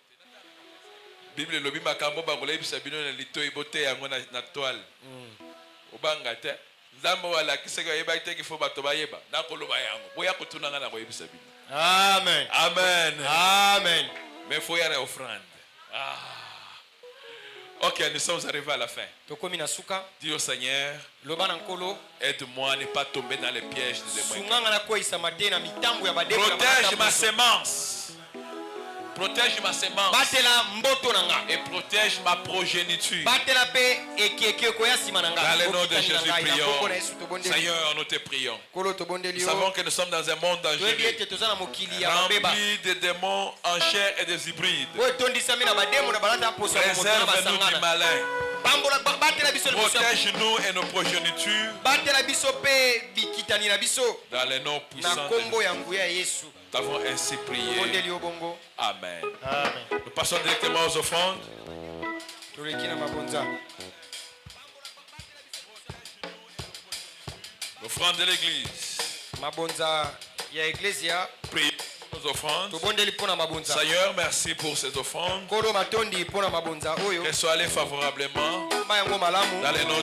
Bible lobi makambo bakola ibisa bino na lito ibote yango na toile. Au bangate. Nzambo wala kiseka yeba iteki fo bato bayeba. Na koloba yango. Boya kotuna ngana ko ibisa bino. Amen. Amen. Amen. Mais faut y aller offrande. Ah. Ok, nous sommes arrivés à la fin. Dis au Seigneur, aide-moi à ne pas tomber dans les pièges des démons. Protège ma sémence. Protège ma sémence. Et protège ma progéniture. Dans le nom de Jésus, prions. Seigneur, nous te prions. Nous savons que nous sommes dans un monde dangereux, rempli de démons en chair et des hybrides. Préserve-nous du malin. Protège-nous et nos progénitures. Dans le nom puissant de Jésus. Nous avons ainsi prié. Amen. Nous passons directement aux offrandes. L'offrande de l'église. Prions nos offrandes. Seigneur, merci pour ces offrandes. Qu'elles soient allées favorablement. Dans les noms